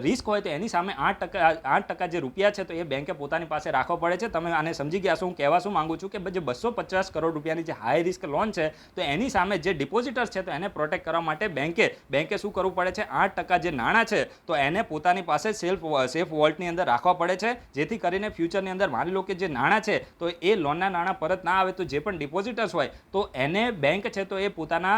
રિસ્ક હોય તો એની સામે 8% જે રૂપિયા છે તો એ બેંકે પોતાની પાસે રાખવો પડે છે. તમે આને સમજી ગયા છો? હું કહેવા શું માંગુ છું કે જે 250 કરોડ રૂપિયાની જે હાઈ રિસ્ક લોન છે તો એની સામે જે ડિપોઝિટર્સ છે તો એને પ્રોટેક્ટ કરવા માટે બેંકે શું કરવું પડે છે? 8% જે નાણાં છે તો એને પોતાની પાસે સેફ વોલ્ટની અંદર રાખવા પડે છે. જેથી કરીને ફ્યુચરની અંદર માની લો કે જે નાણાં છે તો એ લોનના નાણાં પરત ના આવે તો જે પણ ડિપોઝિટર્સ હોય તો એને બેંક છે તો એ પોતાના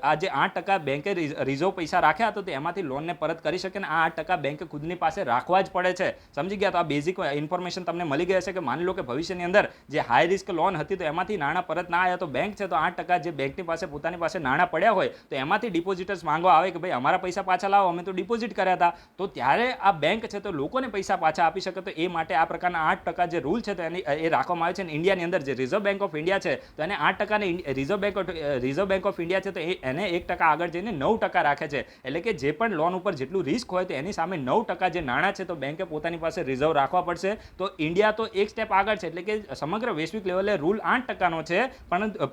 આ જે 8% બેંકે રિઝર્વ પૈસા રાખ્યા હતો તો એમાંથી લોનને પરત કરી શકે ને. આ 8% બેંકે ખુદની પાસે રાખવા જ પડે છે. સમજી ગયા? તો આ બેઝિક ઇન્ફોર્મેશન તમને મળી ગઈ હશે કે માની લો કે ભવિષ્યની અંદર જે હાઈ રિસ્ક લોન હતી તો એમાંથી નાણાં પરત ના આવ્યા તો બેંક છે તો 8% જે બેંકની પાસે પોતાની પાસે નાણાં પડ્યા હોય તો એમાંથી ડિપોઝિટર્સ માંગવા આવે કે ભાઈ અમારા પૈસા પાછા લાવો, અમે તો ડિપોઝિટ કર્યા હતા. તો ત્યારે આ બેંક છે તો લોકોને પૈસા પાછા આપી શકે. તો એ માટે આ પ્રકારના 8% જે રૂલ છે તો એ રાખવામાં આવે છે. ઇન્ડિયાની અંદર જે રિઝર્વ બેંક ઓફ ઇન્ડિયા છે તો એને 8% રિઝર્વ બેંક ઓફ ઇન્ડિયા છે તો એને 1% આગળ જઈને 9% રાખે છે. એટલે કે જે પણ લોન ઉપર જેટલું રિસ્ક હોય તો એની સામે 9% જે નાણાં છે તો બેંકે પોતાની પાસે રિઝર્વ રાખવા પડશે. તો ઇન્ડિયા તો એક સ્ટેપ આગળ છે. એટલે કે સમગ્ર વૈશ્વિક લેવલે રૂલ 8%નો છે,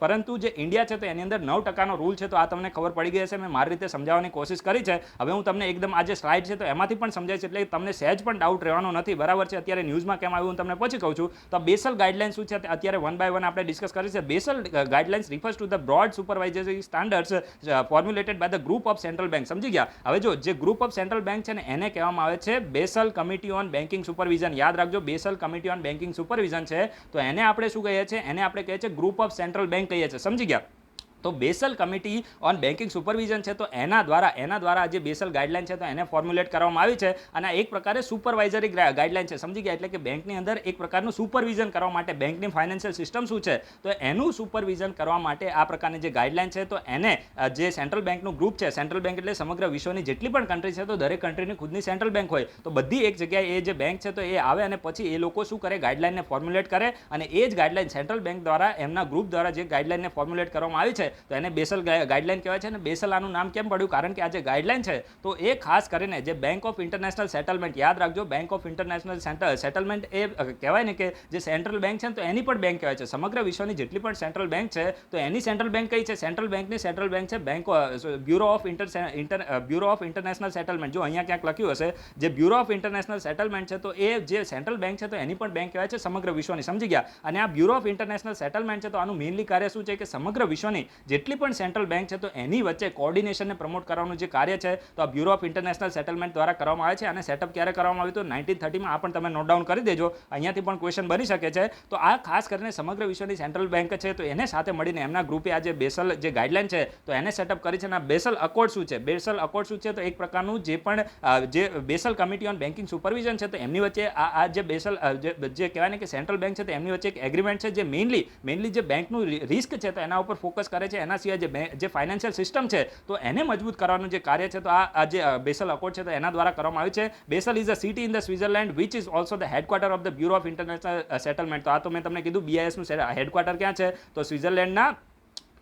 પરંતુ જે ઇન્ડિયા છે તો એની અંદર 9%નો રૂલ છે. તો આ તમને ખબર પડી ગઈ હશે. મેં મારી રીતે સમજાવવાની કોશિશ કરી છે. હવે હું તમને એકદમ આ જે સ્લાઇડ છે તો એમાંથી પણ સમજાય છે. એટલે તમને સહેજ પણ ડાઉટ રહેવાનો નથી, બરાબર છે. અત્યારે ન્યૂઝમાં કેમ આવ્યું હું તમને પછી કહું છું. તો બેસલ ગાઈડલાઇન શું છે અત્યારે 1 by 1 આપણે ડિસ્કસ કરી છે. Basel guidelines refers to the broad supervisory standards formulated by the group of central bank. સમજી ગયા? હવે જો જે ગ્રુપ ઓફ સેન્ટ્રલ બેંક છે ને એને કહેવામાં આવે છે Bessel committee on banking supervision. યાદ રાખજો, Bessel committee on banking supervision છે તો એને આપણે શું કહીએ છીએ? એને આપણે કહીએ છીએ ગ્રુપ ઓફ સેન્ટ્રલ બેંક કહીએ છીએ. સમજી ગયા? તો Bessel committee on banking supervision છે તો એના દ્વારા જે બેસલ ગાઈડલાઇન છે તો એને ફોર્મ્યુલેટ કરવામાં આવી છે. અને એક પ્રકારે સુપરવાઇઝરી ગાઈડલાઇન છે. સમજી ગયા? એટલે કે બેંકની અંદર એક પ્રકારનું સુપરવિઝન કરવા માટે બેંકની ફાઇનાન્શિયલ સિસ્ટમ શું છે તો એનું સુપરવિઝન કરવા માટે આ પ્રકારની જે ગાઈડલાઇન છે તો એને જે સેન્ટ્રલ બેંકનું ગ્રુપ છે, સેન્ટ્રલ બેંક એટલે સમગ્ર વિશ્વની જેટલી પણ કન્ટ્રી છે તો દરેક કન્ટ્રીની ખુદની સેન્ટ્રલ બેંક હોય તો બધી એક જગ્યાએ એ જે બેંક છે તો એ આવે અને પછી એ લોકો શું કરે? ગાઈડલાઇનને ફોર્મ્યુલેટ કરે. અને એ જ ગાઈડલાઇન સેન્ટ્રલ બેંક દ્વારા એમના ગ્રુપ દ્વારા જે ગાઈડલાઇનને ફોર્મ્યુલેટ કરવામાં આવી છે તો એને બેસલ ગાઈડલાઇન કહેવાય છે. અને બેસલ આનું નામ કેમ પડ્યું? કારણ કે આ જે ગાઈડલાઇન છે તો એ ખાસ કરીને જે બેંક ઓફ ઇન્ટરનેશનલ સેટલમેન્ટ, યાદ રાખજો, બેંક ઓફ ઇન્ટરનેશનલ સેટલમેન્ટ એ કહેવાય ને કે જે સેન્ટ્રલ બેંક છે ને તો એની પણ બેંક કહેવાય છે. સમગ્ર વિશ્વની જેટલી પણ સેન્ટ્રલ બેંક છે તો એની સેન્ટ્રલ બેંક કઈ છે? સેન્ટ્રલ બેંકની સેન્ટ્રલ બેંક છે બ્યુરો ઓફ ઇન્ટરનેશનલ સેટલમેન્ટ. જો અહીંયા ક્યાંક લખ્યું હશે જે બ્યુરો ઓફ ઇન્ટરનેશનલ સેટલમેન્ટ છે તો એ જે સેન્ટ્રલ બેંક છે તો એની પણ બેંક કહેવાય છે સમગ્ર વિશ્વની. સમજી ગયા? અને આ બ્યુરો ઓફ ઇન્ટરનેશનલ સેટલમેન્ટ છે તો આનું મેઇનલી કાર્ય શું છે કે સમગ્ર વિશ્વની જેટલી પણ સેન્ટ્રલ બેંક છે તો એની વચ્ચે કોર્ડિનેશનને પ્રમોટ કરવાનું જે કાર્ય છે તો આ બ્યુરો ઓફ ઇન્ટરનેશનલ સેટલમેન્ટ દ્વારા કરવામાં આવે છે. અને સેટઅપ ક્યારે કરવામાં આવ્યું? તો 1930માં. આ પણ તમે નોટ ડાઉન કરી દેજો, અહીંયાથી પણ ક્વેશ્ચન બની શકે છે. તો આ ખાસ કરીને સમગ્ર વિશ્વની સેન્ટ્રલ બેંક છે તો એને સાથે મળીને એમના ગ્રુપે આ જે બેસલ જે ગાઈડલાઇન છે તો એને સેટઅપ કરી છે. અને આ બેસલ અકોર્ડ શું છે? બેસલ અકોર્ડ શું છે? તો એક પ્રકારનું જે પણ જે Bessel committee on banking supervision છે તો એમની વચ્ચે આ જે બેસલ જે કહેવાય ને કે સેન્ટ્રલ બેંક છે તો એમની વચ્ચે એક એગ્રીમેન્ટ છે જે મેઇનલી જે બેંકનું રિસ્ક છે તો એના ઉપર ફોકસ કરે છે. એના સિવાય જે ફાઇનાન્શિયલ સિસ્ટમ છે તો એને મજબૂત કરવાનું જે કાર્ય છે તો આ જે બેસલ અકોર્ડ છે તો એના દ્વારા કરવામાં આવ્યું છે. Bessel is a city in the Switzerland which is also the headquarter of the bureau of international settlement. તો આ તો મેં તમને કીધું BIS નું હેડક્વાર્ટર ક્યાં છે? તો સ્વિટ્ઝરલેન્ડના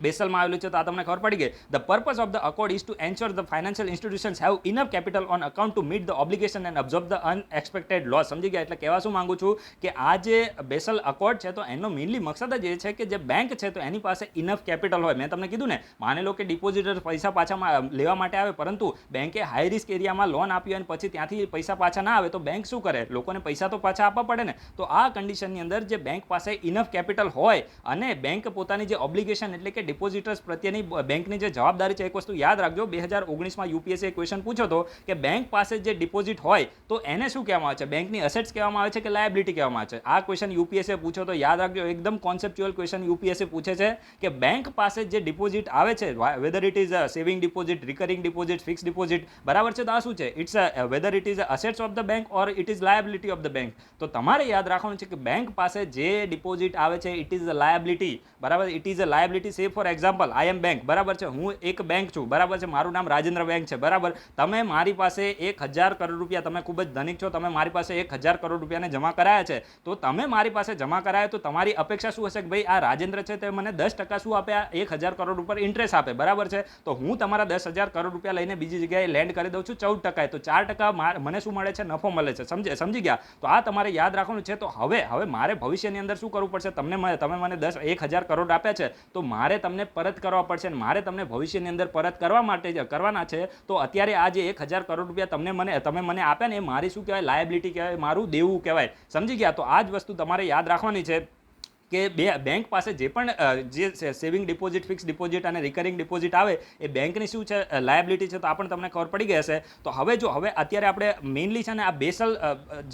બેસલમાં આવેલું છે. તો આ તમને ખબર પડી ગઈ. The purpose of the accord is to ensure the financial institutions have enough capital on account to meet the obligation and absorb the unexpected loss. સમજી ગયા? એટલે કહેવા શું માંગુ છું કે આ જે બેસલ અકોર્ડ છે તો એનો મેઇનલી મકસદ જ એ છે કે જે બેંક છે તો એની પાસે ઇનફ કેપિટલ હોય. મેં તમને કીધું ને, માની લો કે ડિપોઝિટર પૈસા પાછા લેવા માટે આવે પરંતુ બેંકે હાઈ રિસ્ક એરિયામાં લોન આપી અને પછી ત્યાંથી પૈસા પાછા ના આવે તો બેંક શું કરે? લોકોને પૈસા તો પાછા આપવા પડે ને. તો આ કન્ડિશનની અંદર જે બેંક પાસે ઇનફ કેપિટલ હોય અને બેંક પોતાની જે ઓબ્લિગેશન એટલે કે ડિપોઝિટર્સ પ્રત્યે બેંકની જે જવાબદારી છે એક વસ્તુ યાદ રાખજો. 2019માં યુપીએસસી ક્વેશ્ચન પૂછ્યો હતો કે બેંક પાસે જે ડિપોઝિટ હોય તો એને શું કહેવામાં આવે છે? બેંકની એસેટ્સ કહેવામાં આવે છે કે લાયબિલિટી કહેવામાં આવે છે? આ ક્વેશ્ચન યુપીએસસી પૂછ્યો તો યાદ રાખજો, એકદમ કોન્સેપ્ચ્યુઅલ ક્વેશ્ચન યુપીએસસી પૂછે છે કે બેંક પાસે જે ડિપોઝિટ આવે છે whether it is saving deposit, recurring deposit, fix deposit, બરાબર છે? તો આ શું છે? It's whether it is assets of the bank or it is liability of the bank. તો તમારે યાદ રાખવાનું છે કે બેંક પાસે જે ડિપોઝિટ આવે છે ઇટ ઇઝ અ લાયબિલિટી, બરાબર? It is a liability. Say for example I am bank, બરાબર છે? હું એક બેંક છું, બરાબર છે? મારું નામ રાજેન્દ્ર બેંક છે, બરાબર? તમે મારી પાસે 1000 કરોડ રૂપિયા, તમે ખૂબ જ ધનિક છો, તમે મારી પાસે 1000 કરોડ રૂપિયાને જમા કરાયા છે. તો તમે મારી પાસે જમા કરાયા તો તમારી અપેક્ષા શું હશે કે ભાઈ આ રાજેન્દ્ર છે તે મને 10% શું આપે? 1000 કરોડ ઉપર ઇન્ટરેસ્ટ આપે, બરાબર છે? તો હું તમારા 10,000 કરોડ રૂપિયા લઈને બીજી જગ્યાએ લેન્ડ કરી દઉં છું 14%. તો 4% મને શું મળે છે? નફો મળે છે. સમજી ગયા? તો આ તમારે યાદ રાખવાનું છે. તો હવે મારે ભવિષ્યની અંદર શું કરવું પડશે? તમે મને 10,000 કરોડ આપ્યા છે તો મારે તમને પરત કરવા પડશે. મારે તમને ભવિષ્યની અંદર પરત કરવા માટે કરવાના છે. તો અત્યારે આ જે 1000 કરોડ રૂપિયા તમે મને આપ્યા ને એ મારી શું કહેવાય? લાયબિલિટી કહેવાય, મારું દેવું કહેવાય. સમજી ગયા? તો આ જ વસ્તુ તમારે યાદ રાખવાની છે કે બેંક પાસે જે પણ જે સેવિંગ ડિપોઝિટ, ફિક્સ ડિપોઝિટ અને રિકરિંગ ડિપોઝિટ આવે એ બેંકની શું છે? લાયબિલિટી છે. તો આ પણ તમને ખબર પડી ગઈ હશે. તો હવે અત્યારે આપણે મેઇનલી છે ને આ બેસલ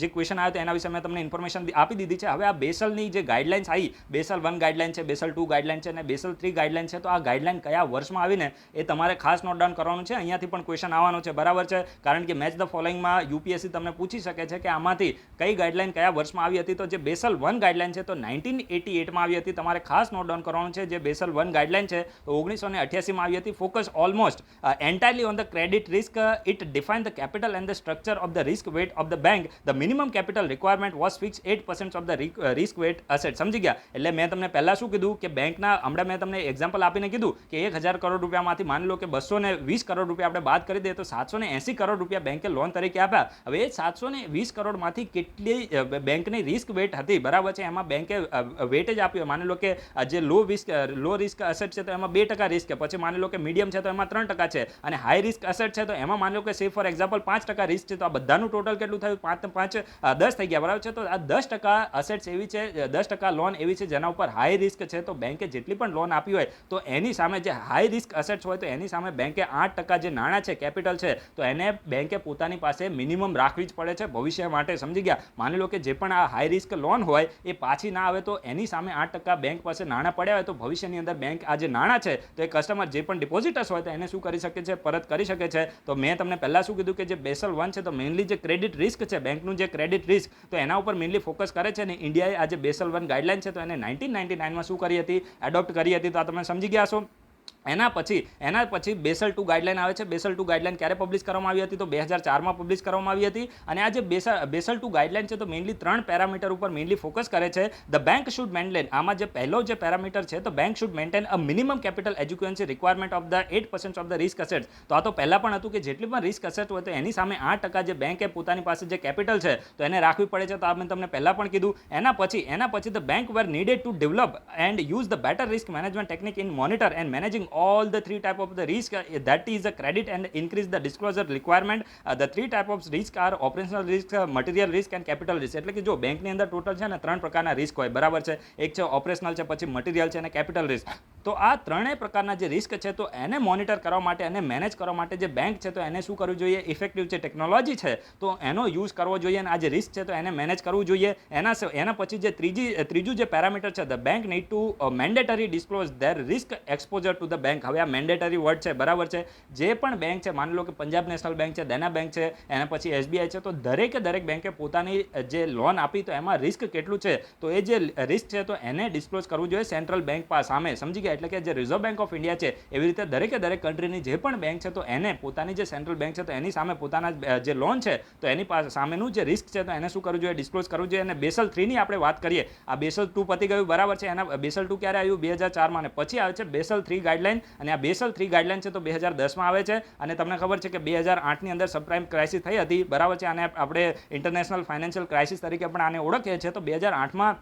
જે ક્વેશ્ચન આવ્યો તો એના વિશે મેં તમને ઇન્ફોર્મેશન આપી દીધી છે. હવે આ બેસલની જે ગાઈડલાઇન્સ આવી, બેસલ 1 ગાઈડલાઇન છે, બેસલ 2 ગાઈડલાઇન છે અને બેસલ 3 ગાઈડલાઇન છે. તો આ ગાઈડલાઇન કયા વર્ષમાં આવીને એ તમારે ખાસ નોટ ડાઉન કરવાનું છે. અહીંયાથી પણ ક્વેશ્ચન આવવાનો છે, બરાબર છે? કારણ કે મેચ ધ ફોલોઈંગમાં યુપીએસસી તમને પૂછી શકે છે કે આમાંથી કઈ ગાઈડલાઇન કયા વર્ષમાં આવી હતી. તો જે બેસલ 1 ગાઈડલાઇન છે તો 1988માં આવી હતી. તમારે ખાસ નોટ ડાઉન કરવાનું છે. જે બેસલ 1 ગાઈડલાઇન છે તો 1988માં આવી હતી. Focus almost entirely on the credit risk. It define the capital and the structure of the risk weight of the bank. The minimum capital requirement was fix 8% of the risk weight asset. સમજી ગયા? એટલે મેં તમને પહેલા શું કીધું કે બેંકના હમણાં મેં તમને એક્ઝામ્પલ આપીને કીધું કે 1000 કરોડ રૂપિયામાંથી માની લો કે 220 કરોડ રૂપિયા આપણે બાદ કરી દઈએ તો 780 કરોડ રૂપિયા બેંકે લોન તરીકે આપ્યા. હવે એ 720 કરોડમાંથી કેટલી બેંકની રિસ્ક વેટ હતી, બરાબર છે? એમાં બેંકે વેટ જ આપ્યો. માની લો કે જે લો રિસ્ક અસેટ છે તો એમાં 2% રિસ્ક છે. પછી માની લો કે મીડિયમ છે તો એમાં 3% છે અને હાઈ રિસ્ક અસેટ છે તો એમાં માની લો કે સે ફોર એક્ઝામ્પલ 5% રિસ્ક છે. તો આ બધાનું ટોટલ કેટલું થયું? 10 થઈ ગયા, બરાબર છે? તો આ 10% અસેટ્સ એવી છે, 10% લોન એવી છે જેના ઉપર હાઈ રિસ્ક છે. તો બેંકે જેટલી પણ લોન આપી હોય તો એની સામે જે હાઈ રિસ્ક અસેટ્સ હોય તો એની સામે બેંકે 8% જે નાણાં છે, કેપિટલ છે, તો એને બેંકે પોતાની પાસે મિનિમમ રાખવી જ પડે છે ભવિષ્ય માટે. સમજી ગયા? માની લો કે જે પણ આ હાઈ રિસ્ક લોન હોય એ પાછી ના આવે તો એની સામે 8% બેંક પાસે નાણાં પડ્યા હોય તો ભવિષ્યની અંદર બેંક આ જે નાણાં છે તો એ કસ્ટમર જે પણ ડિપોઝિટર્સ હોય તો એને શું કરી શકે છે? પરત કરી શકે છે. તો મેં તમને પહેલા શું કીધું કે જે બેસલ 1 છે તો મેઇનલી જે ક્રેડિટ રિસ્ક છે, બેંકનું જે ક્રેડિટ રિસ્ક તો એના ઉપર મેઇનલી ફોકસ કરે છે. અને ઇન્ડિયાએ આ જે બેસલ 1 ગાઈડલાઇન છે તો એને 1999માં શું કરી હતી? એડોપ્ટ કરી હતી. તો આ તમે સમજી ગયા છો. એના પછી બેસલ 2 ગાઈડલાઈન આવે છે. બેસલ 2 ગાઈડલાઈન ક્યારે પબ્લિશ કરવામાં આવી હતી? તો 2004માં પબ્લિશ કરવામાં આવી હતી. અને આ જે બેસલ 2 ગાઈડલાઈન છે તો મેઇનલી 3 પેરામીટર ઉપર મેઇનલી ફોકસ કરે છે. ધ બેંક શુડ મેન્ટેન, આમાં જે પહેલો જે પેરામીટર છે તો bank should maintain a minimum capital adequacy requirement of the 8% of the risk assets. તો આ તો પહેલા પણ હતું કે જેટલી પણ રિસ્ક અસેટ હોય તો એની સામે 8% જે બેંકે પોતાની પાસે જે કેપિટલ છે તો એને રાખવી પડે છે. તો આ મેં તમને પહેલા પણ કીધું. એના પછી the bank were needed to develop and use the better risk management technique in monitor and managing all the three type of the risk, that is the credit and increase the disclosure requirement. The three type of risk are operational risk, material risk and capital risk. એટલે કે જો બેંકની અંદર total છે ને 3 પ્રકારના risk હોય, બરાબર છે. એક છે ઓપરેશનલ છે, પછી મટીરિયલ છે અને કેપિટલ રિસ્ક. તો આ ત્રણેય પ્રકારના જે રિસ્ક છે તો એને મોનિટર કરવા માટે અને મેનેજ કરવા માટે જે બેંક છે તો એને શું કરવું જોઈએ? ઇફેક્ટિવ જે ટેકનોલોજી છે તો એનો યુઝ કરવો જોઈએ અને આ જે રિસ્ક છે તો એને મેનેજ કરવું જોઈએ. એના પછી જે ત્રીજું જે પેરામીટર છે, the bank need to mandatory disclose there risk exposure to the bank. હવે આ મેન્ડેટરી વર્ડ છે, બરાબર છે. જે પણ બેંક છે, માની લો કે પંજાબ નેશનલ બેંક છે, દેના બેંક છે, એના પછી SBI છે, તો દરેક બેંકે પોતાની જે લોન આપી તો એમાં રિસ્ક કેટલું છે તો એ જે રિસ્ક છે તો એને ડિસ્ક્લોઝ કરવું જોઈએ સેન્ટ્રલ બેંક સામે. સમજી ગયા? એટલે કે જે રિઝર્વ બેંક ઓફ ઇન્ડિયા છે એવી રીતે દરેક કન્ટ્રીની જે પણ બેંક છે તો એને પોતાની જે સેન્ટ્રલ બેંક છે તો એની સામે પોતાના જે લોન છે તો એની સામેનું જે રિસ્ક છે તો એને શું કરવું જોઈએ? ડિસ્ક્લોઝ કરવું જોઈએ. અને બેસલ 3 ની આપણે વાત કરીએ, આ બેસલ 2 પતી ગયું, બરાબર છે. એના બેસલ 2 ક્યારે આવ્યું? 2004માં. અને પછી આવે છે બેસલ 3 ગાઈડલાઈન. અને આ બેસલ 3 ગાઈડલાઈન છે તો 2010માં આવે છે. અને તમને ખબર છે કે 2008ની અંદર સબપ્રાઇમ ક્રાઇસિસ થઈ હતી, બરાબર છે. આને આપણે ઇન્ટરનેશનલ ફાઇનાન્શિયલ ક્રાઇસિસ તરીકે પણ આને ઓળખીએ છીએ. તો 2008માં